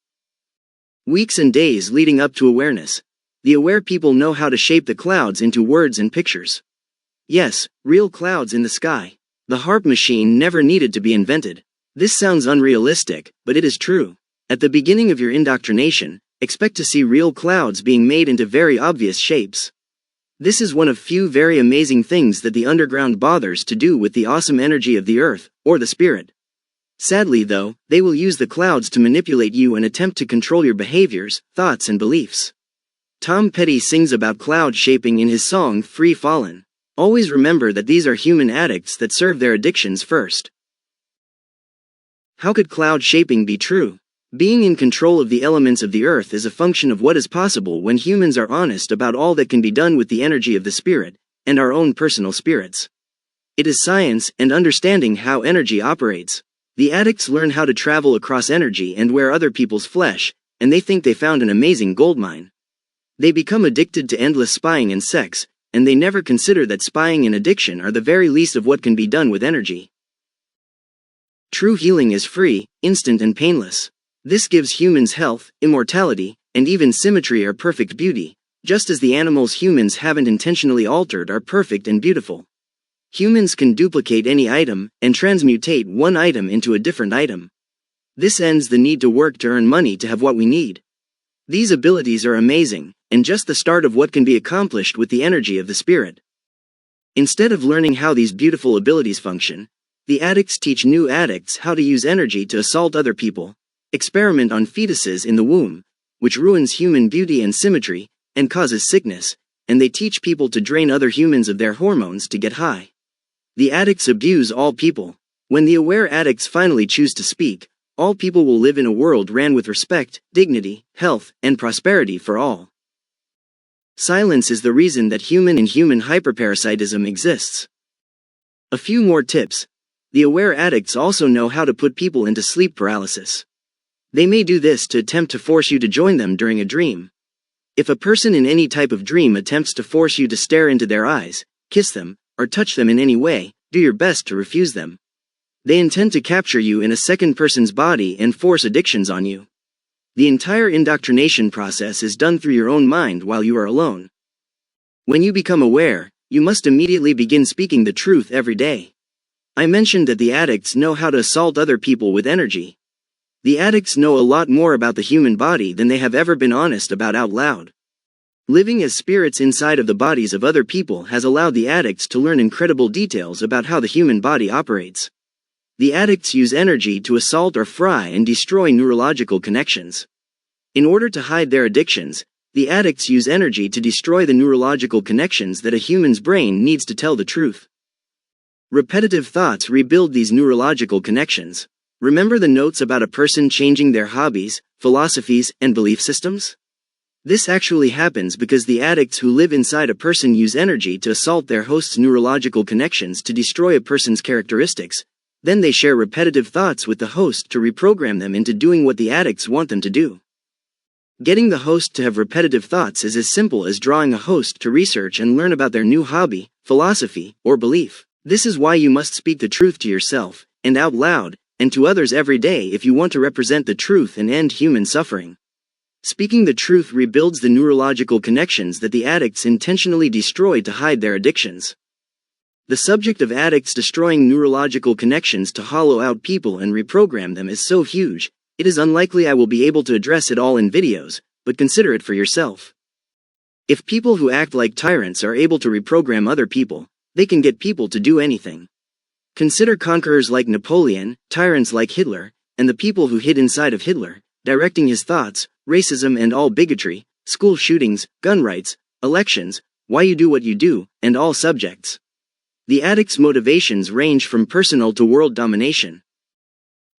Weeks and days leading up to awareness. The aware people know how to shape the clouds into words and pictures. Yes, real clouds in the sky. The harp machine never needed to be invented. This sounds unrealistic, but it is true. At the beginning of your indoctrination, expect to see real clouds being made into very obvious shapes. This is one of few very amazing things that the underground bothers to do with the awesome energy of the earth, or the spirit. Sadly though, they will use the clouds to manipulate you and attempt to control your behaviors, thoughts and beliefs. Tom Petty sings about cloud shaping in his song Free Fallin'. Always remember that these are human addicts that serve their addictions first. How could cloud shaping be true? Being in control of the elements of the earth is a function of what is possible when humans are honest about all that can be done with the energy of the spirit, and our own personal spirits. It is science and understanding how energy operates. The addicts learn how to travel across energy and wear other people's flesh, and they think they found an amazing goldmine. They become addicted to endless spying and sex, and they never consider that spying and addiction are the very least of what can be done with energy. True healing is free, instant and painless. This gives humans health, immortality, and even symmetry or perfect beauty, just as the animals humans haven't intentionally altered are perfect and beautiful. Humans can duplicate any item, and transmutate one item into a different item. This ends the need to work to earn money to have what we need. These abilities are amazing, and just the start of what can be accomplished with the energy of the spirit. Instead of learning how these beautiful abilities function, the addicts teach new addicts how to use energy to assault other people, experiment on fetuses in the womb, which ruins human beauty and symmetry, and causes sickness, and they teach people to drain other humans of their hormones to get high. The addicts abuse all people. When the aware addicts finally choose to speak, all people will live in a world ran with respect, dignity, health, and prosperity for all. Silence is the reason that human-in-human hyperparasitism exists. A few more tips. The aware addicts also know how to put people into sleep paralysis. They may do this to attempt to force you to join them during a dream. If a person in any type of dream attempts to force you to stare into their eyes, kiss them, or touch them in any way, do your best to refuse them. They intend to capture you in a second person's body and force addictions on you. The entire indoctrination process is done through your own mind while you are alone. When you become aware, you must immediately begin speaking the truth every day. I mentioned that the addicts know how to assault other people with energy. The addicts know a lot more about the human body than they have ever been honest about out loud. Living as spirits inside of the bodies of other people has allowed the addicts to learn incredible details about how the human body operates. The addicts use energy to assault or fry and destroy neurological connections. In order to hide their addictions, the addicts use energy to destroy the neurological connections that a human's brain needs to tell the truth. Repetitive thoughts rebuild these neurological connections. Remember the notes about a person changing their hobbies, philosophies, and belief systems? This actually happens because the addicts who live inside a person use energy to assault their host's neurological connections to destroy a person's characteristics. Then they share repetitive thoughts with the host to reprogram them into doing what the addicts want them to do. Getting the host to have repetitive thoughts is as simple as drawing a host to research and learn about their new hobby, philosophy, or belief. This is why you must speak the truth to yourself, and out loud, and to others every day if you want to represent the truth and end human suffering. Speaking the truth rebuilds the neurological connections that the addicts intentionally destroyed to hide their addictions. The subject of addicts destroying neurological connections to hollow out people and reprogram them is so huge, it is unlikely I will be able to address it all in videos, but consider it for yourself. If people who act like tyrants are able to reprogram other people, they can get people to do anything. Consider conquerors like Napoleon, tyrants like Hitler, and the people who hid inside of Hitler, directing his thoughts, racism and all bigotry, school shootings, gun rights, elections, why you do what you do, and all subjects. The addicts' motivations range from personal to world domination.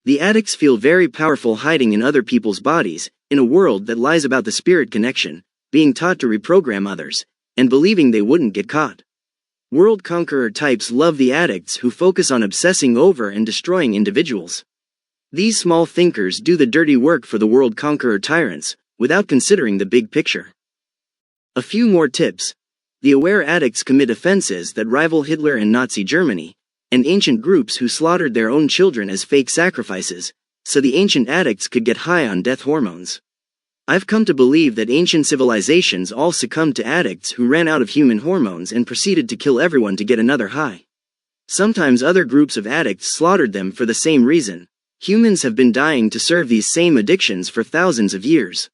The addicts feel very powerful hiding in other people's bodies, in a world that lies about the spirit connection, being taught to reprogram others, and believing they wouldn't get caught. World conqueror types love the addicts who focus on obsessing over and destroying individuals. These small thinkers do the dirty work for the world conqueror tyrants, without considering the big picture. A few more tips. The aware addicts commit offenses that rival Hitler and Nazi Germany, and ancient groups who slaughtered their own children as fake sacrifices, so the ancient addicts could get high on death hormones. I've come to believe that ancient civilizations all succumbed to addicts who ran out of human hormones and proceeded to kill everyone to get another high. Sometimes other groups of addicts slaughtered them for the same reason. Humans have been dying to serve these same addictions for thousands of years.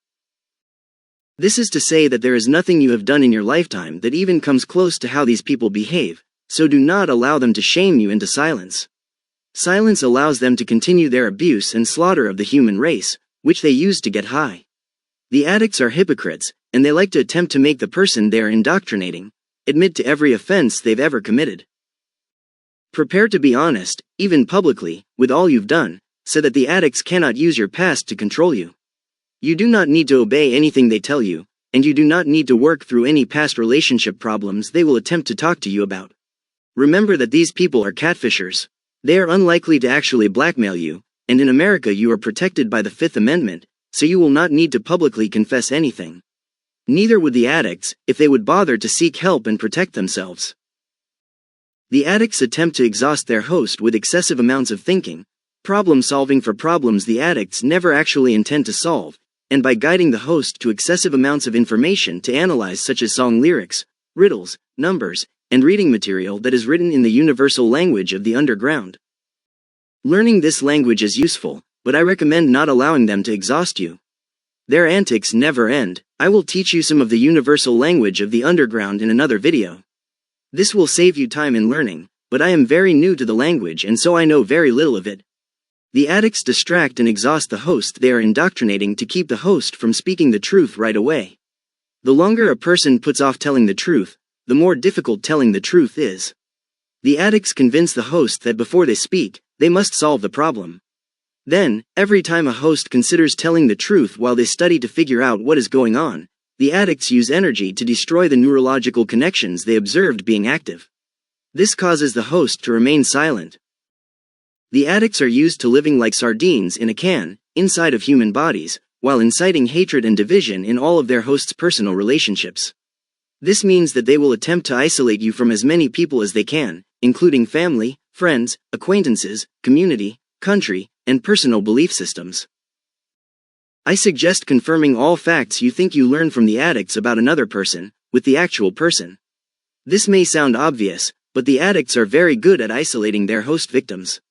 This is to say that there is nothing you have done in your lifetime that even comes close to how these people behave, so do not allow them to shame you into silence. Silence allows them to continue their abuse and slaughter of the human race, which they use to get high. The addicts are hypocrites, and they like to attempt to make the person they are indoctrinating admit to every offense they've ever committed. Prepare to be honest, even publicly, with all you've done, so that the addicts cannot use your past to control you. You do not need to obey anything they tell you, and you do not need to work through any past relationship problems they will attempt to talk to you about. Remember that these people are catfishers. They are unlikely to actually blackmail you, and in America you are protected by the Fifth Amendment, so you will not need to publicly confess anything. Neither would the addicts, if they would bother to seek help and protect themselves. The addicts attempt to exhaust their host with excessive amounts of thinking, problem solving for problems the addicts never actually intend to solve, and by guiding the host to excessive amounts of information to analyze, such as song lyrics, riddles, numbers, and reading material that is written in the universal language of the underground. Learning this language is useful, but I recommend not allowing them to exhaust you. Their antics never end. I will teach you some of the universal language of the underground in another video. This will save you time in learning, but I am very new to the language and so I know very little of it. The addicts distract and exhaust the host they are indoctrinating to keep the host from speaking the truth right away. The longer a person puts off telling the truth, the more difficult telling the truth is. The addicts convince the host that before they speak, they must solve the problem. Then, every time a host considers telling the truth while they study to figure out what is going on, the addicts use energy to destroy the neurological connections they observed being active. This causes the host to remain silent. The addicts are used to living like sardines in a can, inside of human bodies, while inciting hatred and division in all of their hosts' personal relationships. This means that they will attempt to isolate you from as many people as they can, including family, friends, acquaintances, community, country, and personal belief systems. I suggest confirming all facts you think you learn from the addicts about another person, with the actual person. This may sound obvious, but the addicts are very good at isolating their host victims.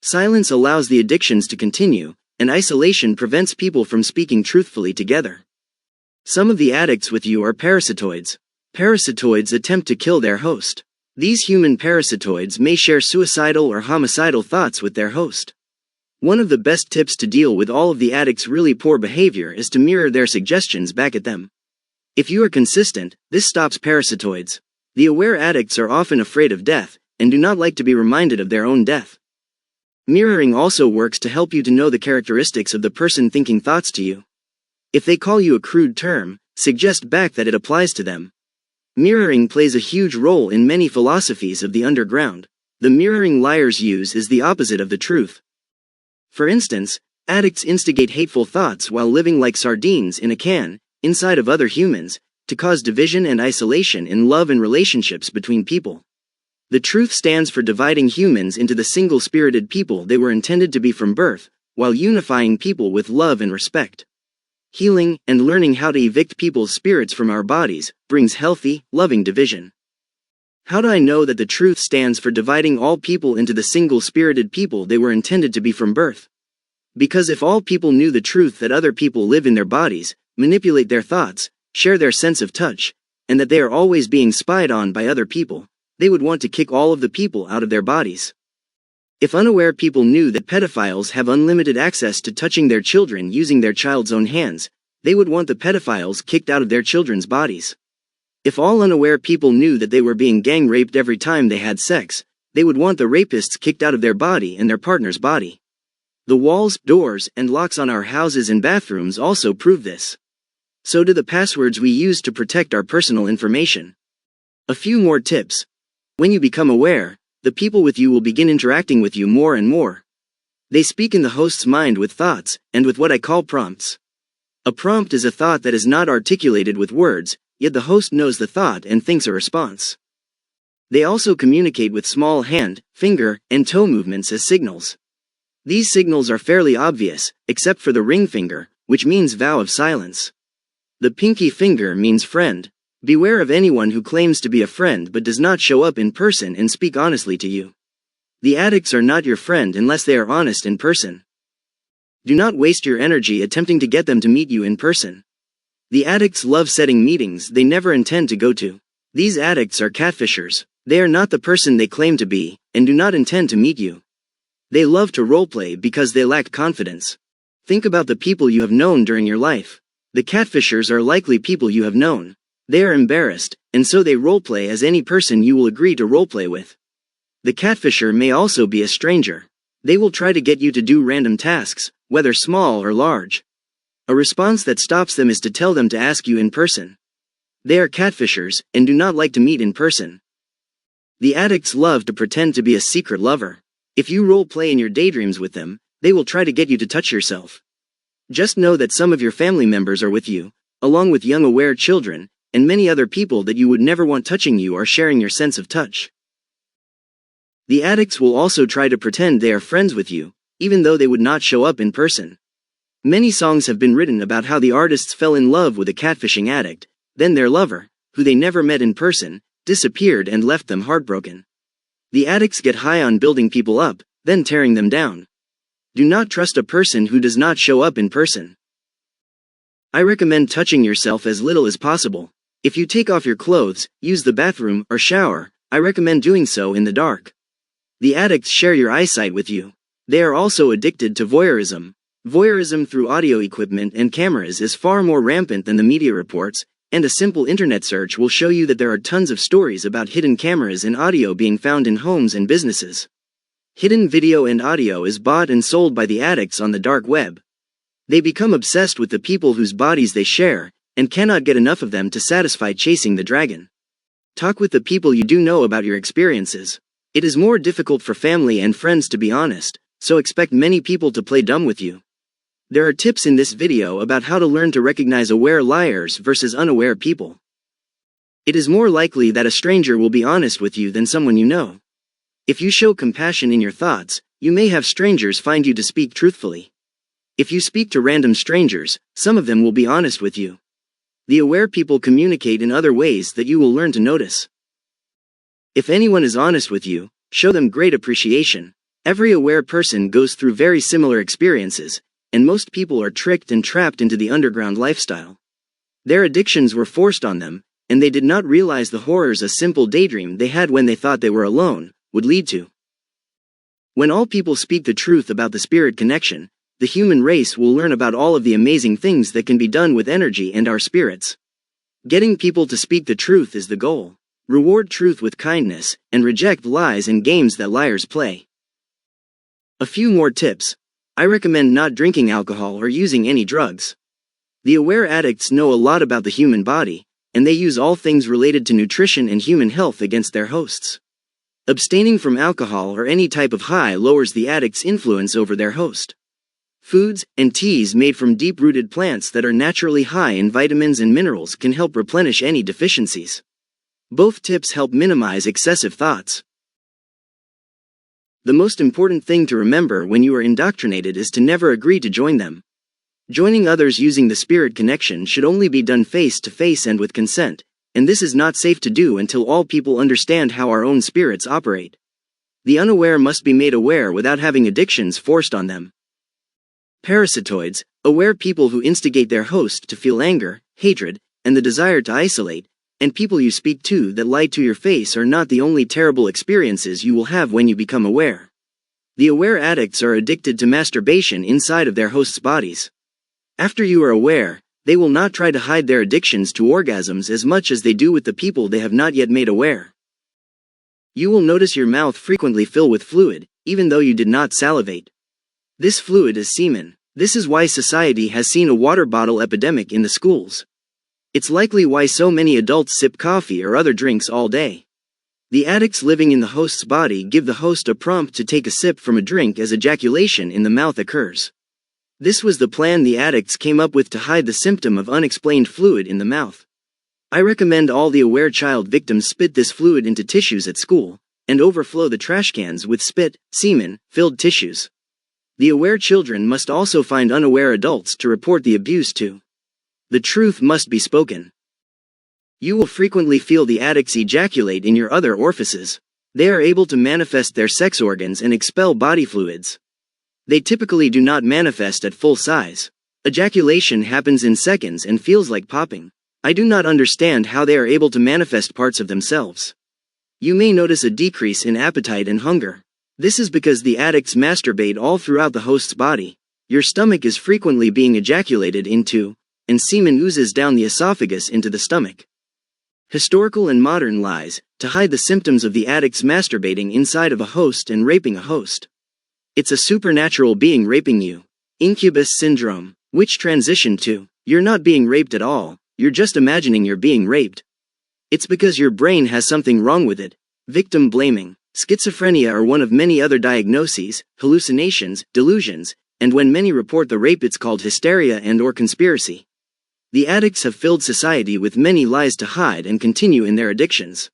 Silence allows the addictions to continue, and isolation prevents people from speaking truthfully together. Some of the addicts with you are parasitoids. Parasitoids attempt to kill their host. These human parasitoids may share suicidal or homicidal thoughts with their host. One of the best tips to deal with all of the addicts' really poor behavior is to mirror their suggestions back at them. If you are consistent, this stops parasitoids. The aware addicts are often afraid of death, and do not like to be reminded of their own death. Mirroring also works to help you to know the characteristics of the person thinking thoughts to you. If they call you a crude term, suggest back that it applies to them. Mirroring plays a huge role in many philosophies of the underground. The mirroring liars use is the opposite of the truth. For instance, addicts instigate hateful thoughts while living like sardines in a can, inside of other humans, to cause division and isolation in love and relationships between people. The truth stands for dividing humans into the single-spirited people they were intended to be from birth, while unifying people with love and respect. Healing, and learning how to evict people's spirits from our bodies, brings healthy, loving division. How do I know that the truth stands for dividing all people into the single-spirited people they were intended to be from birth? Because if all people knew the truth that other people live in their bodies, manipulate their thoughts, share their sense of touch, and that they are always being spied on by other people, they would want to kick all of the people out of their bodies. If unaware people knew that pedophiles have unlimited access to touching their children using their child's own hands, they would want the pedophiles kicked out of their children's bodies. If all unaware people knew that they were being gang raped every time they had sex, they would want the rapists kicked out of their body and their partner's body. The walls, doors, and locks on our houses and bathrooms also prove this. So do the passwords we use to protect our personal information. A few more tips. When you become aware, the people with you will begin interacting with you more and more. They speak in the host's mind with thoughts, and with what I call prompts. A prompt is a thought that is not articulated with words, yet the host knows the thought and thinks a response. They also communicate with small hand, finger, and toe movements as signals. These signals are fairly obvious, except for the ring finger, which means vow of silence. The pinky finger means friend. Beware of anyone who claims to be a friend but does not show up in person and speak honestly to you. The addicts are not your friend unless they are honest in person. Do not waste your energy attempting to get them to meet you in person. The addicts love setting meetings they never intend to go to. These addicts are catfishers. They are not the person they claim to be, and do not intend to meet you. They love to roleplay because they lack confidence. Think about the people you have known during your life. The catfishers are likely people you have known. They are embarrassed, and so they roleplay as any person you will agree to roleplay with. The catfisher may also be a stranger. They will try to get you to do random tasks, whether small or large. A response that stops them is to tell them to ask you in person. They are catfishers, and do not like to meet in person. The addicts love to pretend to be a secret lover. If you role-play in your daydreams with them, they will try to get you to touch yourself. Just know that some of your family members are with you, along with young aware children, and many other people that you would never want touching you or sharing your sense of touch. The addicts will also try to pretend they are friends with you, even though they would not show up in person. Many songs have been written about how the artists fell in love with a catfishing addict, then their lover, who they never met in person, disappeared and left them heartbroken. The addicts get high on building people up, then tearing them down. Do not trust a person who does not show up in person. I recommend touching yourself as little as possible. If you take off your clothes, use the bathroom, or shower, I recommend doing so in the dark. The addicts share your eyesight with you. They are also addicted to voyeurism. Voyeurism through audio equipment and cameras is far more rampant than the media reports, and a simple internet search will show you that there are tons of stories about hidden cameras and audio being found in homes and businesses. Hidden video and audio is bought and sold by the addicts on the dark web. They become obsessed with the people whose bodies they share, and cannot get enough of them to satisfy chasing the dragon. Talk with the people you do know about your experiences. It is more difficult for family and friends to be honest, so expect many people to play dumb with you. There are tips in this video about how to learn to recognize aware liars versus unaware people. It is more likely that a stranger will be honest with you than someone you know. If you show compassion in your thoughts, you may have strangers find you to speak truthfully. If you speak to random strangers, some of them will be honest with you. The aware people communicate in other ways that you will learn to notice. If anyone is honest with you, show them great appreciation. Every aware person goes through very similar experiences, and most people are tricked and trapped into the underground lifestyle. Their addictions were forced on them, and they did not realize the horrors a simple daydream they had when they thought they were alone would lead to. When all people speak the truth about the spirit connection, the human race will learn about all of the amazing things that can be done with energy and our spirits. Getting people to speak the truth is the goal. Reward truth with kindness, and reject lies and games that liars play. A few more tips. I recommend not drinking alcohol or using any drugs. The aware addicts know a lot about the human body, and they use all things related to nutrition and human health against their hosts. Abstaining from alcohol or any type of high lowers the addict's influence over their host. Foods and teas made from deep-rooted plants that are naturally high in vitamins and minerals can help replenish any deficiencies. Both tips help minimize excessive thoughts. The most important thing to remember when you are indoctrinated is to never agree to join them. Joining others using the spirit connection should only be done face-to-face and with consent, and this is not safe to do until all people understand how our own spirits operate. The unaware must be made aware without having addictions forced on them. Parasitoids, aware people who instigate their host to feel anger, hatred, and the desire to isolate, and people you speak to that lie to your face are not the only terrible experiences you will have when you become aware. The aware addicts are addicted to masturbation inside of their hosts' bodies. After you are aware, they will not try to hide their addictions to orgasms as much as they do with the people they have not yet made aware. You will notice your mouth frequently fill with fluid, even though you did not salivate. This fluid is semen. This is why society has seen a water bottle epidemic in the schools. It's likely why so many adults sip coffee or other drinks all day. The addicts living in the host's body give the host a prompt to take a sip from a drink as ejaculation in the mouth occurs. This was the plan the addicts came up with to hide the symptom of unexplained fluid in the mouth. I recommend all the aware child victims spit this fluid into tissues at school, and overflow the trash cans with spit, semen, filled tissues. The aware children must also find unaware adults to report the abuse to. The truth must be spoken. You will frequently feel the addicts ejaculate in your other orifices. They are able to manifest their sex organs and expel body fluids. They typically do not manifest at full size. Ejaculation happens in seconds and feels like popping. I do not understand how they are able to manifest parts of themselves. You may notice a decrease in appetite and hunger. This is because the addicts masturbate all throughout the host's body. Your stomach is frequently being ejaculated into, and semen oozes down the esophagus into the stomach. Historical and modern lies, to hide the symptoms of the addicts masturbating inside of a host and raping a host. It's a supernatural being raping you. Incubus syndrome, which transitioned to, you're not being raped at all, you're just imagining you're being raped. It's because your brain has something wrong with it. Victim blaming. Schizophrenia are one of many other diagnoses, hallucinations, delusions, and when many report the rape it's called hysteria and/or conspiracy. The addicts have filled society with many lies to hide and continue in their addictions.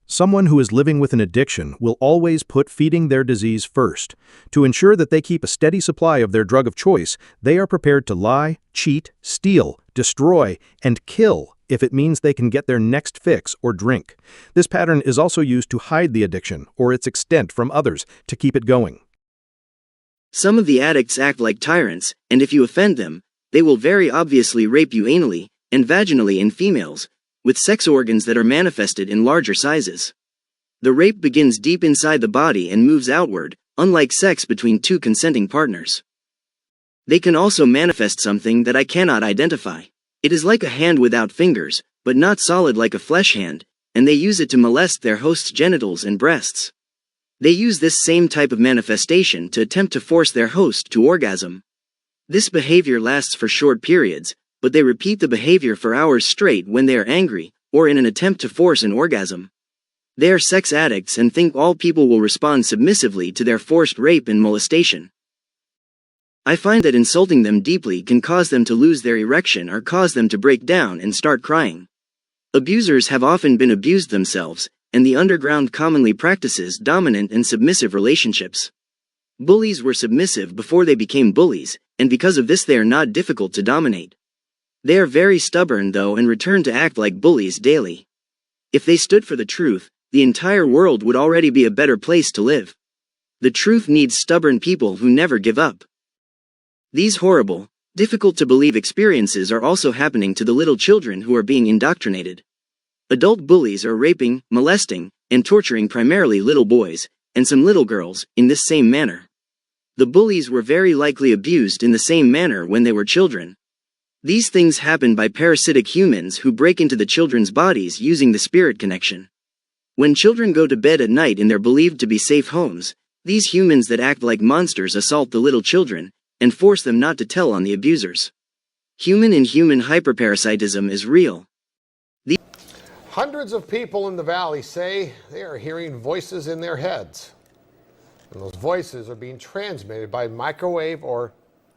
Someone who is living with an addiction will always put feeding their disease first. To ensure that they keep a steady supply of their drug of choice, they are prepared to lie, cheat, steal, destroy, and kill if it means they can get their next fix or drink. This pattern is also used to hide the addiction or its extent from others to keep it going. Some of the addicts act like tyrants, and if you offend them, they will very obviously rape you anally and vaginally in females, with sex organs that are manifested in larger sizes. The rape begins deep inside the body and moves outward, unlike sex between two consenting partners. They can also manifest something that I cannot identify. It is like a hand without fingers, but not solid like a flesh hand, and they use it to molest their host's genitals and breasts. They use this same type of manifestation to attempt to force their host to orgasm. This behavior lasts for short periods, but they repeat the behavior for hours straight when they are angry, or in an attempt to force an orgasm. They are sex addicts and think all people will respond submissively to their forced rape and molestation. I find that insulting them deeply can cause them to lose their erection or cause them to break down and start crying. Abusers have often been abused themselves, and the underground commonly practices dominant and submissive relationships. Bullies were submissive before they became bullies, and because of this they are not difficult to dominate. They are very stubborn though and return to act like bullies daily. If they stood for the truth, the entire world would already be a better place to live. The truth needs stubborn people who never give up. These horrible, difficult to believe experiences are also happening to the little children who are being indoctrinated. Adult bullies are raping, molesting, and torturing primarily little boys, and some little girls, in this same manner. The bullies were very likely abused in the same manner when they were children. These things happen by parasitic humans who break into the children's bodies using the spirit connection. When children go to bed at night in their believed to be safe homes, these humans that act like monsters assault the little children, and force them not to tell on the abusers. Human-in-Human Hyperparasitism is real. Hundreds of people in the valley say they are hearing voices in their heads. And those voices are being transmitted by microwave or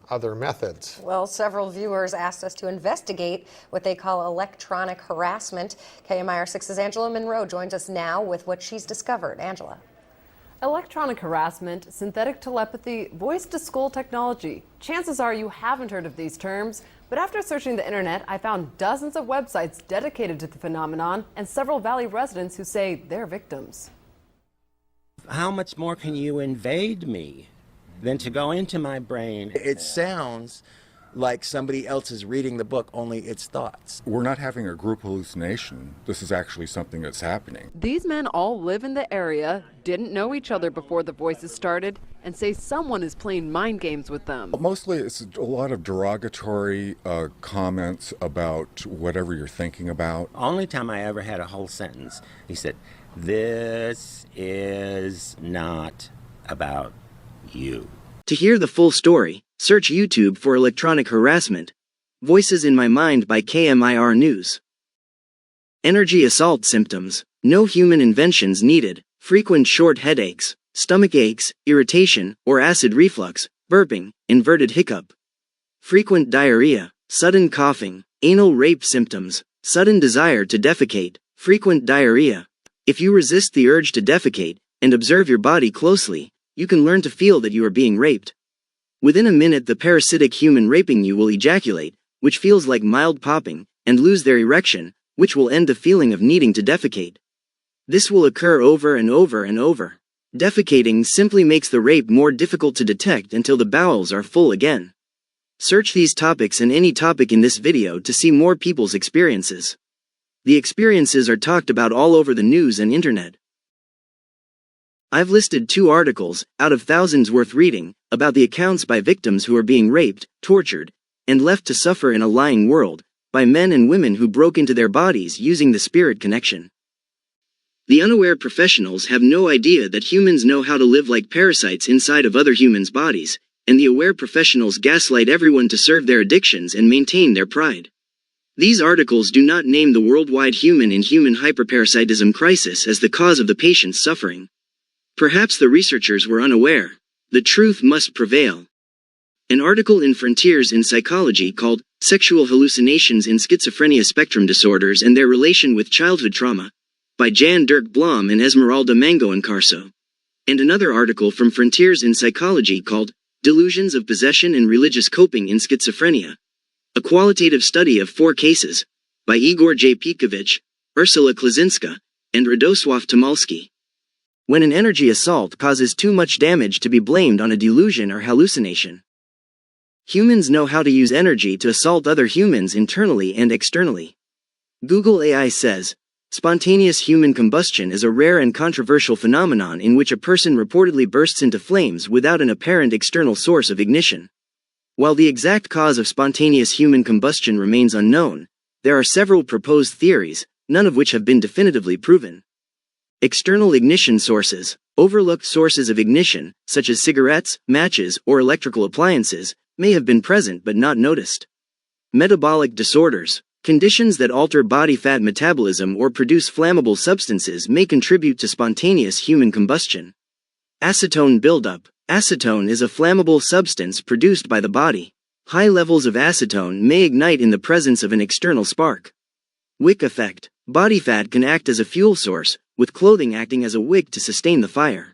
other methods. Well, several viewers asked us to investigate what they call electronic harassment. KMIR6's Angela Monroe joins us now with what she's discovered. Angela. Electronic harassment, synthetic telepathy, voice-to-skull technology. Chances are you haven't heard of these terms, but after searching the internet, I found dozens of websites dedicated to the phenomenon and several Valley residents who say they're victims. How much more can you invade me than to go into my brain? It sounds like somebody else is reading the book, only it's thoughts. We're not having a group hallucination. This is actually something that's happening. These men all live in the area, didn't know each other before the voices started, and say someone is playing mind games with them. Mostly it's a lot of derogatory comments about whatever you're thinking about. Only time I ever had a whole sentence, he said, "This is not about you." To hear the full story, search YouTube for Electronic Harassment. Voices in My Mind by KMIR News. Energy assault symptoms. No human inventions needed. Frequent short headaches, stomach aches, irritation, or acid reflux, burping, inverted hiccup. Frequent diarrhea, sudden coughing, anal rape symptoms, sudden desire to defecate, frequent diarrhea. If you resist the urge to defecate, and observe your body closely, you can learn to feel that you are being raped. Within a minute the parasitic human raping you will ejaculate, which feels like mild popping, and lose their erection, which will end the feeling of needing to defecate. This will occur over and over and over. Defecating simply makes the rape more difficult to detect until the bowels are full again. Search these topics and any topic in this video to see more people's experiences. The experiences are talked about all over the news and internet. I've listed 2 articles, out of thousands worth reading, about the accounts by victims who are being raped, tortured, and left to suffer in a lying world, by men and women who broke into their bodies using the spirit connection. The unaware professionals have no idea that humans know how to live like parasites inside of other humans' bodies, and the aware professionals gaslight everyone to serve their addictions and maintain their pride. These articles do not name the worldwide human-in-human hyperparasitism crisis as the cause of the patient's suffering. Perhaps the researchers were unaware. The truth must prevail. An article in Frontiers in Psychology called Sexual Hallucinations in Schizophrenia Spectrum Disorders and Their Relation with Childhood Trauma, by Jan Dirk Blom and Esmeralda Mango Encarso. And another article from Frontiers in Psychology called Delusions of Possession and Religious Coping in Schizophrenia, a qualitative study of 4 cases, by Igor J. Petkovich, Ursula Klazinska, and Radosław Tomalski. When an energy assault causes too much damage to be blamed on a delusion or hallucination. Humans know how to use energy to assault other humans internally and externally. Google AI says, spontaneous human combustion is a rare and controversial phenomenon in which a person reportedly bursts into flames without an apparent external source of ignition. While the exact cause of spontaneous human combustion remains unknown, there are several proposed theories, none of which have been definitively proven. External ignition sources. Overlooked sources of ignition, such as cigarettes, matches, or electrical appliances, may have been present but not noticed. Metabolic disorders. Conditions that alter body fat metabolism or produce flammable substances may contribute to spontaneous human combustion. Acetone buildup. Acetone is a flammable substance produced by the body. High levels of acetone may ignite in the presence of an external spark. Wick effect. Body fat can act as a fuel source, with clothing acting as a wick to sustain the fire.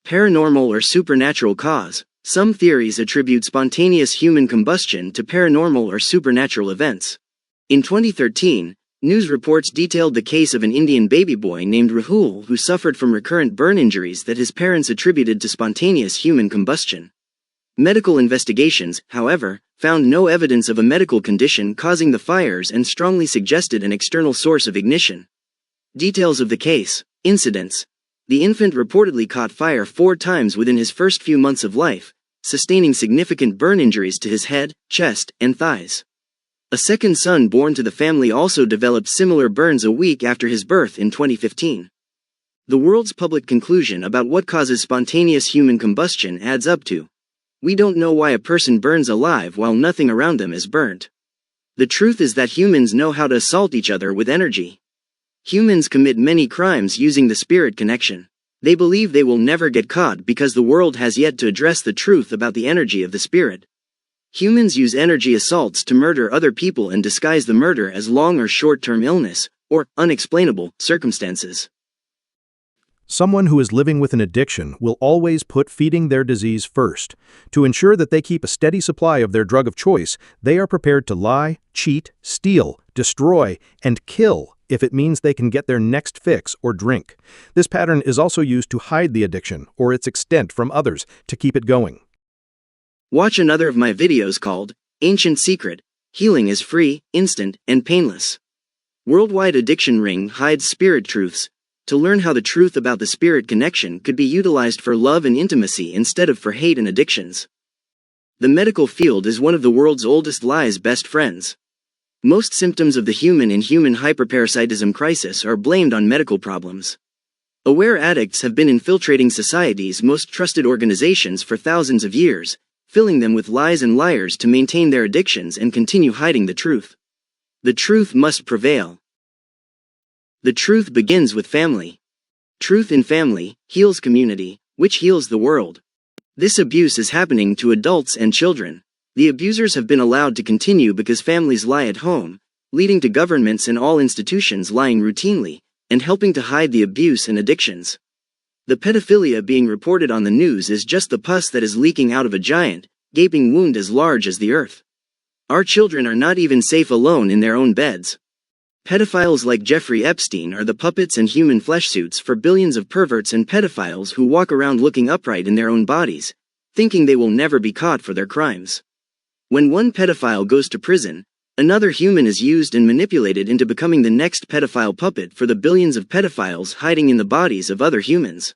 Paranormal or supernatural cause. Some theories attribute spontaneous human combustion to paranormal or supernatural events. In 2013, news reports detailed the case of an Indian baby boy named Rahul who suffered from recurrent burn injuries that his parents attributed to spontaneous human combustion. Medical investigations, however, found no evidence of a medical condition causing the fires and strongly suggested an external source of ignition. Details of the case. Incidents. The infant reportedly caught fire 4 times within his first few months of life, sustaining significant burn injuries to his head, chest, and thighs. A second son born to the family also developed similar burns a week after his birth in 2015. The world's public conclusion about what causes spontaneous human combustion adds up to: we don't know why a person burns alive while nothing around them is burnt. The truth is that humans know how to assault each other with energy. Humans commit many crimes using the spirit connection. They believe they will never get caught because the world has yet to address the truth about the energy of the spirit. Humans use energy assaults to murder other people and disguise the murder as long or short-term illness, or unexplainable circumstances. Someone who is living with an addiction will always put feeding their disease first. To ensure that they keep a steady supply of their drug of choice, they are prepared to lie, cheat, steal, destroy, and kill if it means they can get their next fix or drink. This pattern is also used to hide the addiction or its extent from others to keep it going. Watch another of my videos called Ancient Secret, Healing is Free, Instant, and Painless. Worldwide Addiction Ring hides spirit truths, to learn how the truth about the spirit connection could be utilized for love and intimacy instead of for hate and addictions. The medical field is one of the world's oldest lies' best friends. Most symptoms of the human-in-human hyperparasitism crisis are blamed on medical problems. Aware addicts have been infiltrating society's most trusted organizations for thousands of years, filling them with lies and liars to maintain their addictions and continue hiding the truth. The truth must prevail. The truth begins with family. Truth in family heals community, which heals the world. This abuse is happening to adults and children. The abusers have been allowed to continue because families lie at home, leading to governments and all institutions lying routinely, and helping to hide the abuse and addictions. The pedophilia being reported on the news is just the pus that is leaking out of a giant, gaping wound as large as the earth. Our children are not even safe alone in their own beds. Pedophiles like Jeffrey Epstein are the puppets and human flesh suits for billions of perverts and pedophiles who walk around looking upright in their own bodies, thinking they will never be caught for their crimes. When one pedophile goes to prison, another human is used and manipulated into becoming the next pedophile puppet for the billions of pedophiles hiding in the bodies of other humans.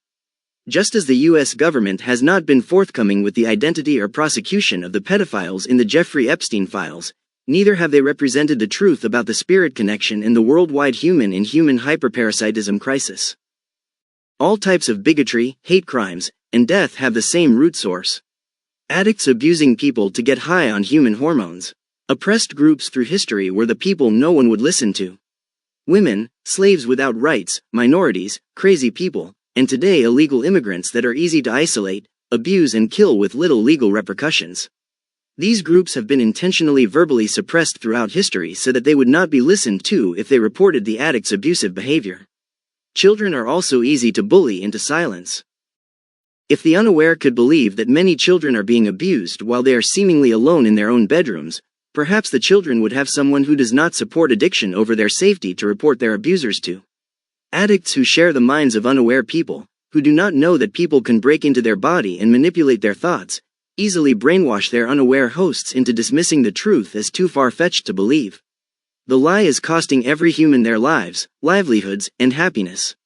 Just as the US government has not been forthcoming with the identity or prosecution of the pedophiles in the Jeffrey Epstein files, neither have they represented the truth about the spirit connection in the worldwide human-in-human hyperparasitism crisis. All types of bigotry, hate crimes, and death have the same root source. Addicts abusing people to get high on human hormones. Oppressed groups through history were the people no one would listen to. Women, slaves without rights, minorities, crazy people, and today illegal immigrants that are easy to isolate, abuse and kill with little legal repercussions. These groups have been intentionally verbally suppressed throughout history so that they would not be listened to if they reported the addict's abusive behavior. Children are also easy to bully into silence. If the unaware could believe that many children are being abused while they are seemingly alone in their own bedrooms, perhaps the children would have someone who does not support addiction over their safety to report their abusers to. Addicts who share the minds of unaware people, who do not know that people can break into their body and manipulate their thoughts, easily brainwash their unaware hosts into dismissing the truth as too far-fetched to believe. The lie is costing every human their lives, livelihoods, and happiness.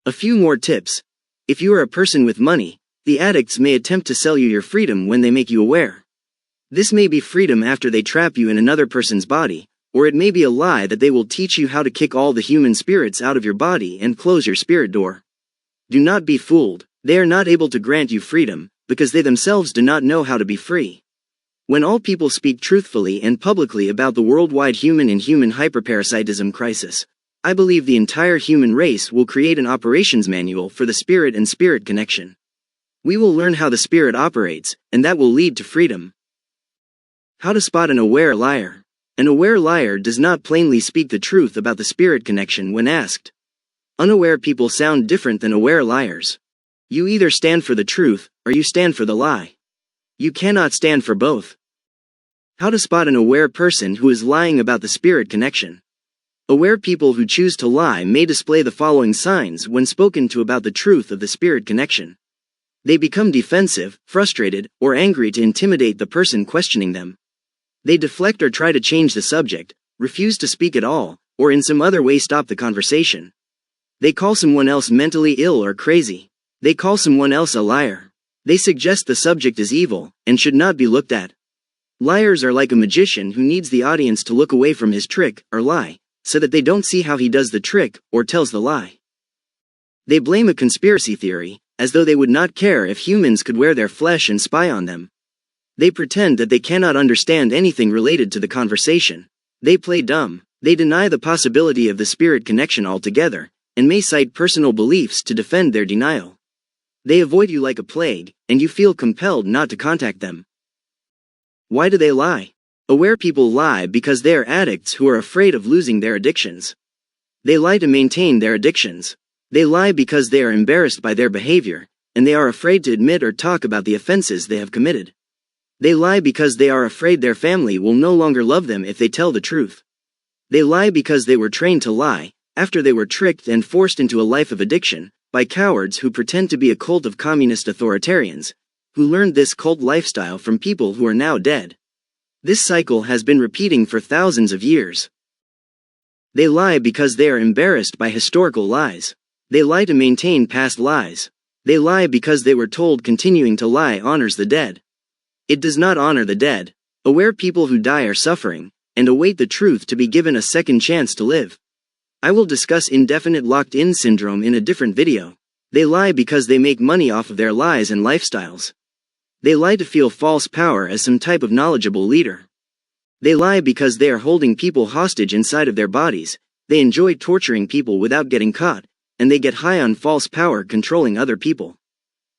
A few more tips. If you are a person with money, the addicts may attempt to sell you your freedom when they make you aware. This may be freedom after they trap you in another person's body, or it may be a lie that they will teach you how to kick all the human spirits out of your body and close your spirit door. Do not be fooled. They are not able to grant you freedom, because they themselves do not know how to be free. When all people speak truthfully and publicly about the worldwide human-in-human hyperparasitism crisis, I believe the entire human race will create an operations manual for the spirit and spirit connection. We will learn how the spirit operates, and that will lead to freedom. How to spot an aware liar. An aware liar does not plainly speak the truth about the spirit connection when asked. Unaware people sound different than aware liars. You either stand for the truth, or you stand for the lie. You cannot stand for both. How to spot an aware person who is lying about the spirit connection. Aware people who choose to lie may display the following signs when spoken to about the truth of the spirit connection. They become defensive, frustrated, or angry to intimidate the person questioning them. They deflect or try to change the subject, refuse to speak at all, or in some other way stop the conversation. They call someone else mentally ill or crazy. They call someone else a liar. They suggest the subject is evil, and should not be looked at. Liars are like a magician who needs the audience to look away from his trick, or lie, so that they don't see how he does the trick, or tells the lie. They blame a conspiracy theory, as though they would not care if humans could wear their flesh and spy on them. They pretend that they cannot understand anything related to the conversation. They play dumb. They deny the possibility of the spirit connection altogether, and may cite personal beliefs to defend their denial. They avoid you like a plague, and you feel compelled not to contact them. Why do they lie? Aware people lie because they are addicts who are afraid of losing their addictions. They lie to maintain their addictions. They lie because they are embarrassed by their behavior, and they are afraid to admit or talk about the offenses they have committed. They lie because they are afraid their family will no longer love them if they tell the truth. They lie because they were trained to lie, after they were tricked and forced into a life of addiction, by cowards who pretend to be a cult of communist authoritarians, who learned this cult lifestyle from people who are now dead. This cycle has been repeating for thousands of years. They lie because they are embarrassed by historical lies. They lie to maintain past lies. They lie because they were told continuing to lie honors the dead. It does not honor the dead. Aware people who die are suffering, and await the truth to be given a second chance to live. I will discuss indefinite locked-in syndrome in a different video. They lie because they make money off of their lies and lifestyles. They lie to feel false power as some type of knowledgeable leader. They lie because they are holding people hostage inside of their bodies, They enjoy torturing people without getting caught, and they get high on false power controlling other people.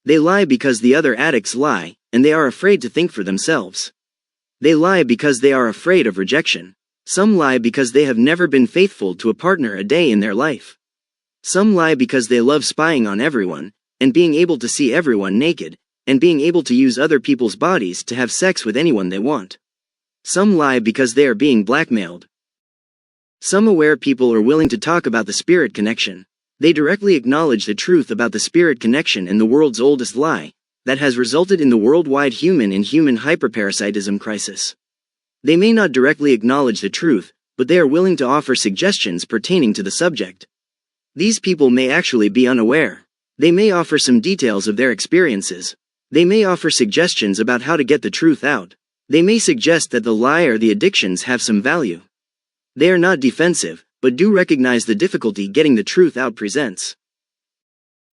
They lie because the other addicts lie, and they are afraid to think for themselves. They lie because they are afraid of rejection. Some lie because they have never been faithful to a partner a day in their life. Some lie because they love spying on everyone, and being able to see everyone naked, and being able to use other people's bodies to have sex with anyone they want. Some lie because they are being blackmailed. Some aware people are willing to talk about the spirit connection. They directly acknowledge the truth about the spirit connection and the world's oldest lie, that has resulted in the worldwide human-in-human hyperparasitism crisis. They may not directly acknowledge the truth, but they are willing to offer suggestions pertaining to the subject. These people may actually be unaware. They may offer some details of their experiences. They may offer suggestions about how to get the truth out. They may suggest that the lie or the addictions have some value. They are not defensive, but do recognize the difficulty getting the truth out presents.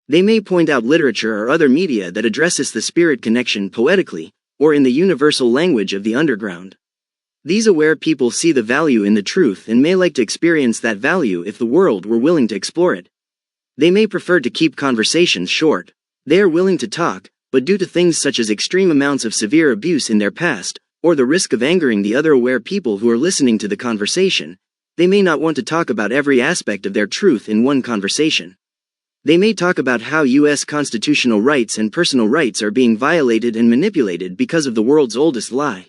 They may point out literature or other media that addresses the spirit connection poetically, or in the universal language of the underground. These aware people see the value in the truth and may like to experience that value if the world were willing to explore it. They may prefer to keep conversations short. They are willing to talk, but due to things such as extreme amounts of severe abuse in their past, or the risk of angering the other aware people who are listening to the conversation, they may not want to talk about every aspect of their truth in one conversation. They may talk about how U.S. constitutional rights and personal rights are being violated and manipulated because of the world's oldest lie.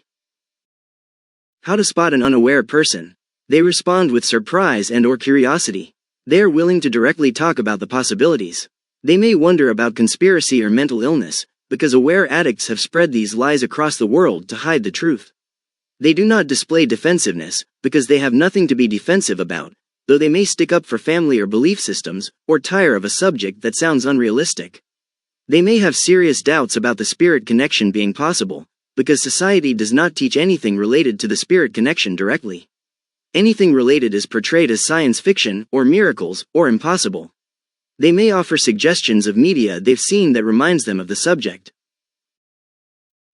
How to spot an unaware person. They respond with surprise and/or curiosity. They are willing to directly talk about the possibilities. They may wonder about conspiracy or mental illness, because aware addicts have spread these lies across the world to hide the truth. They do not display defensiveness, because they have nothing to be defensive about, though they may stick up for family or belief systems, or tire of a subject that sounds unrealistic. They may have serious doubts about the spirit connection being possible, because society does not teach anything related to the spirit connection directly. Anything related is portrayed as science fiction, or miracles, or impossible. They may offer suggestions of media they've seen that reminds them of the subject.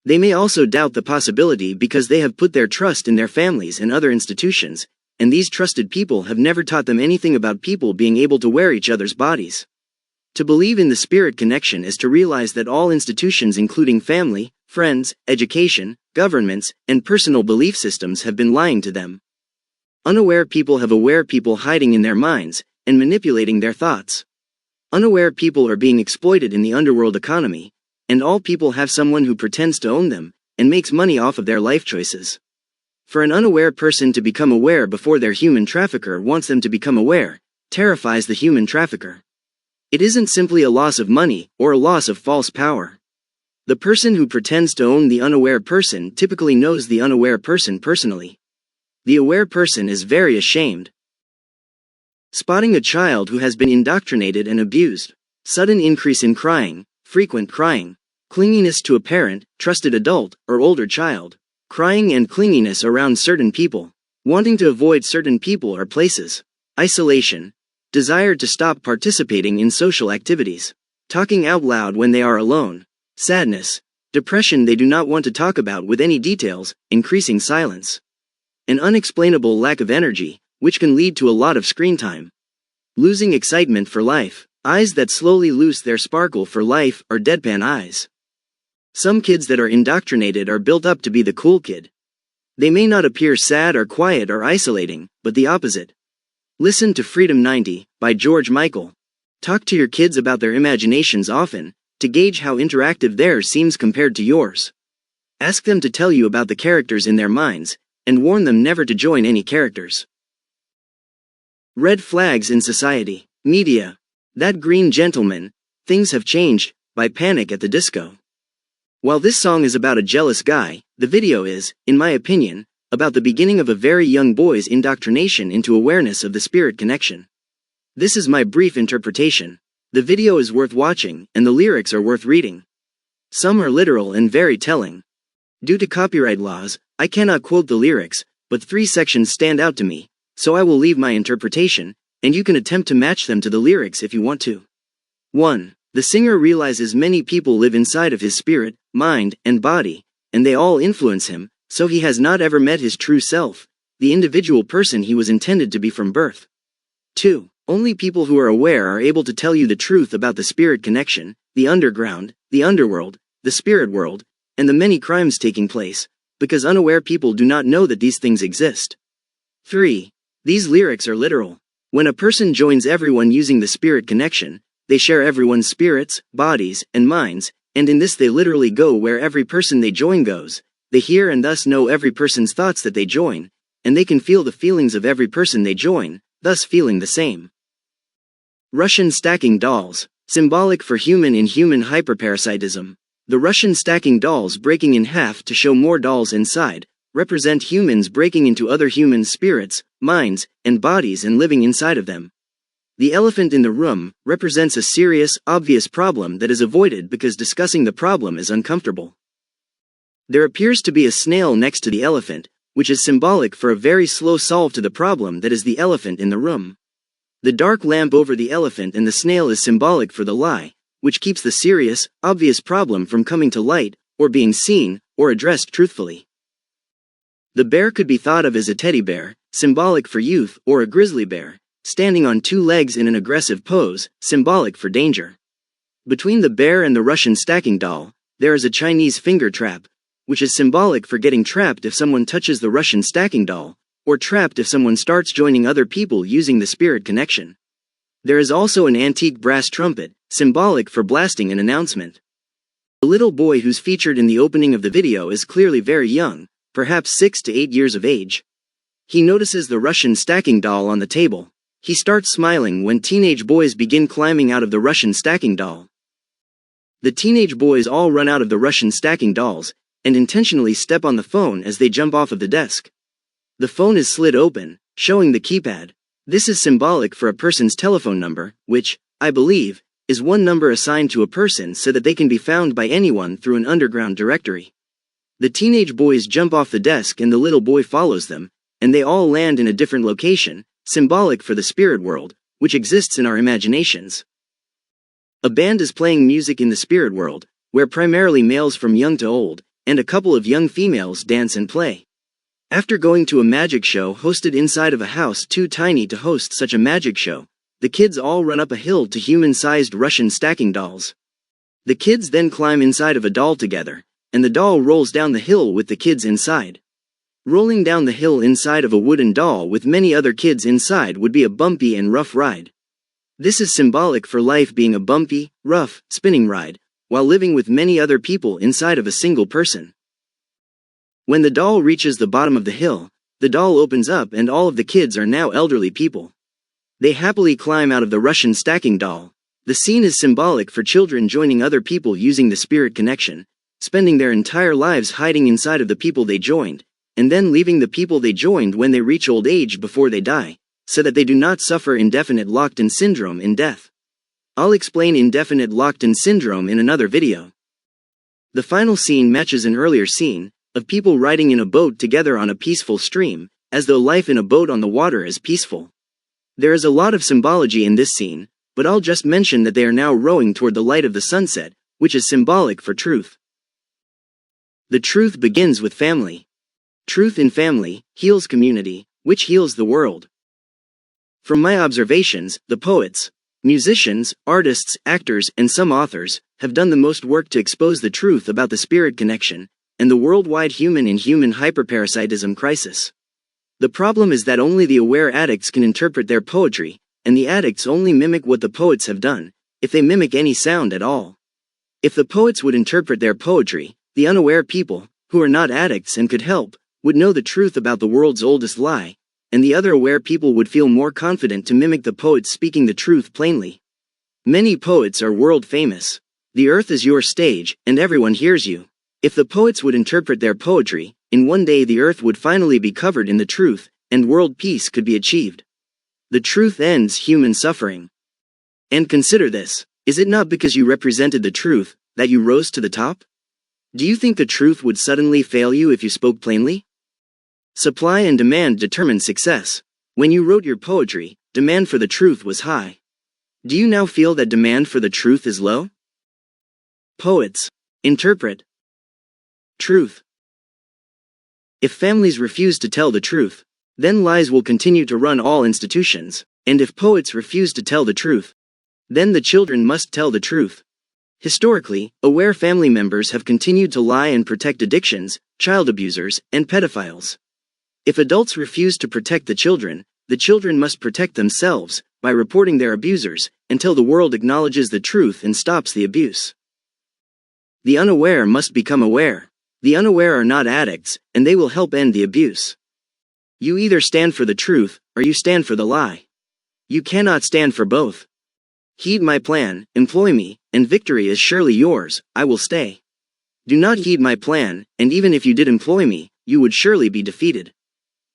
They may also doubt the possibility because they have put their trust in their families and other institutions, and these trusted people have never taught them anything about people being able to wear each other's bodies. To believe in the spirit connection is to realize that all institutions including family, friends, education, governments, and personal belief systems have been lying to them. Unaware people have aware people hiding in their minds, and manipulating their thoughts. Unaware people are being exploited in the underworld economy, and all people have someone who pretends to own them, and makes money off of their life choices. For an unaware person to become aware before their human trafficker wants them to become aware, terrifies the human trafficker. It isn't simply a loss of money, or a loss of false power. The person who pretends to own the unaware person typically knows the unaware person personally. The aware person is very ashamed. Spotting a child who has been indoctrinated and abused. Sudden increase in crying, frequent crying, clinginess to a parent, trusted adult, or older child. Crying and clinginess around certain people. Wanting to avoid certain people or places. Isolation. Desire to stop participating in social activities. Talking out loud when they are alone. Sadness. Depression they do not want to talk about with any details, increasing silence. An unexplainable lack of energy, which can lead to a lot of screen time. Losing excitement for life. Eyes that slowly lose their sparkle for life, or deadpan eyes. Some kids that are indoctrinated are built up to be the cool kid. They may not appear sad or quiet or isolating, but the opposite. Listen to Freedom 90, by George Michael. Talk to your kids about their imaginations often, to gauge how interactive theirs seems compared to yours. Ask them to tell you about the characters in their minds, and warn them never to join any characters. Red flags in society. Media. That Green Gentleman, Things Have Changed, by Panic at the Disco. While this song is about a jealous guy, the video is, in my opinion, about the beginning of a very young boy's indoctrination into awareness of the spirit connection. This is my brief interpretation. The video is worth watching, and the lyrics are worth reading. Some are literal and very telling. Due to copyright laws, I cannot quote the lyrics, but 3 sections stand out to me, so I will leave my interpretation, and you can attempt to match them to the lyrics if you want to. 1. The singer realizes many people live inside of his spirit, mind, and body, and they all influence him, so he has not ever met his true self, the individual person he was intended to be from birth. 2. Only people who are aware are able to tell you the truth about the spirit connection, the underground, the underworld, the spirit world, and the many crimes taking place, because unaware people do not know that these things exist. 3. These lyrics are literal. When a person joins everyone using the spirit connection, they share everyone's spirits, bodies, and minds, and in this they literally go where every person they join goes. They hear and thus know every person's thoughts that they join, and they can feel the feelings of every person they join, thus feeling the same. Russian stacking dolls, symbolic for human-in-human hyperparasitism. The Russian stacking dolls breaking in half to show more dolls inside, represent humans breaking into other humans' spirits, minds, and bodies and living inside of them. The elephant in the room represents a serious, obvious problem that is avoided because discussing the problem is uncomfortable. There appears to be a snail next to the elephant, which is symbolic for a very slow solve to the problem that is the elephant in the room. The dark lamp over the elephant and the snail is symbolic for the lie, which keeps the serious, obvious problem from coming to light, or being seen, or addressed truthfully. The bear could be thought of as a teddy bear, symbolic for youth, or a grizzly bear, standing on two legs in an aggressive pose, symbolic for danger. Between the bear and the Russian stacking doll, there is a Chinese finger trap, which is symbolic for getting trapped if someone touches the Russian stacking doll, or trapped if someone starts joining other people using the spirit connection. There is also an antique brass trumpet, symbolic for blasting an announcement. The little boy who's featured in the opening of the video is clearly very young, perhaps 6 to 8 years of age. He notices the Russian stacking doll on the table. He starts smiling when teenage boys begin climbing out of the Russian stacking doll. The teenage boys all run out of the Russian stacking dolls, and intentionally step on the phone as they jump off of the desk. The phone is slid open, showing the keypad. This is symbolic for a person's telephone number, which, I believe, is one number assigned to a person so that they can be found by anyone through an underground directory. The teenage boys jump off the desk and the little boy follows them, and they all land in a different location, symbolic for the spirit world, which exists in our imaginations. A band is playing music in the spirit world, where primarily males from young to old, and a couple of young females dance and play. After going to a magic show hosted inside of a house too tiny to host such a magic show, the kids all run up a hill to human-sized Russian stacking dolls. The kids then climb inside of a doll together, and the doll rolls down the hill with the kids inside. Rolling down the hill inside of a wooden doll with many other kids inside would be a bumpy and rough ride. This is symbolic for life being a bumpy, rough, spinning ride, while living with many other people inside of a single person. When the doll reaches the bottom of the hill, the doll opens up and all of the kids are now elderly people. They happily climb out of the Russian stacking doll. The scene is symbolic for children joining other people using the spirit connection, spending their entire lives hiding inside of the people they joined, and then leaving the people they joined when they reach old age before they die, so that they do not suffer indefinite locked-in syndrome in death. I'll explain indefinite locked-in syndrome in another video. The final scene matches an earlier scene, of people riding in a boat together on a peaceful stream, as though life in a boat on the water is peaceful. There is a lot of symbology in this scene, but I'll just mention that they are now rowing toward the light of the sunset, which is symbolic for truth. The truth begins with family. Truth in family heals community, which heals the world. From my observations, the poets, musicians, artists, actors, and some authors have done the most work to expose the truth about the spirit connection and the worldwide human-in-human hyperparasitism crisis. The problem is that only the aware addicts can interpret their poetry, and the addicts only mimic what the poets have done, if they mimic any sound at all. If the poets would interpret their poetry, the unaware people, who are not addicts and could help, would know the truth about the world's oldest lie, and the other aware people would feel more confident to mimic the poets speaking the truth plainly. Many poets are world famous. The earth is your stage, and everyone hears you. If the poets would interpret their poetry, in one day the earth would finally be covered in the truth, and world peace could be achieved. The truth ends human suffering. And consider this, is it not because you represented the truth, that you rose to the top? Do you think the truth would suddenly fail you if you spoke plainly? Supply and demand determine success. When you wrote your poetry, demand for the truth was high. Do you now feel that demand for the truth is low? Poets interpret truth. If families refuse to tell the truth, then lies will continue to run all institutions. And if poets refuse to tell the truth, then the children must tell the truth. Historically, aware family members have continued to lie and protect addictions, child abusers, and pedophiles. If adults refuse to protect the children must protect themselves by reporting their abusers until the world acknowledges the truth and stops the abuse. The unaware must become aware. The unaware are not addicts, and they will help end the abuse. You either stand for the truth, or you stand for the lie. You cannot stand for both. Heed my plan, employ me, and victory is surely yours, I will stay. Do not heed my plan, and even if you did employ me, you would surely be defeated.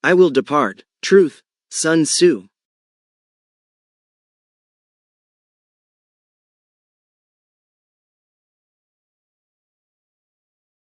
I will depart. Truth, Sun Tzu.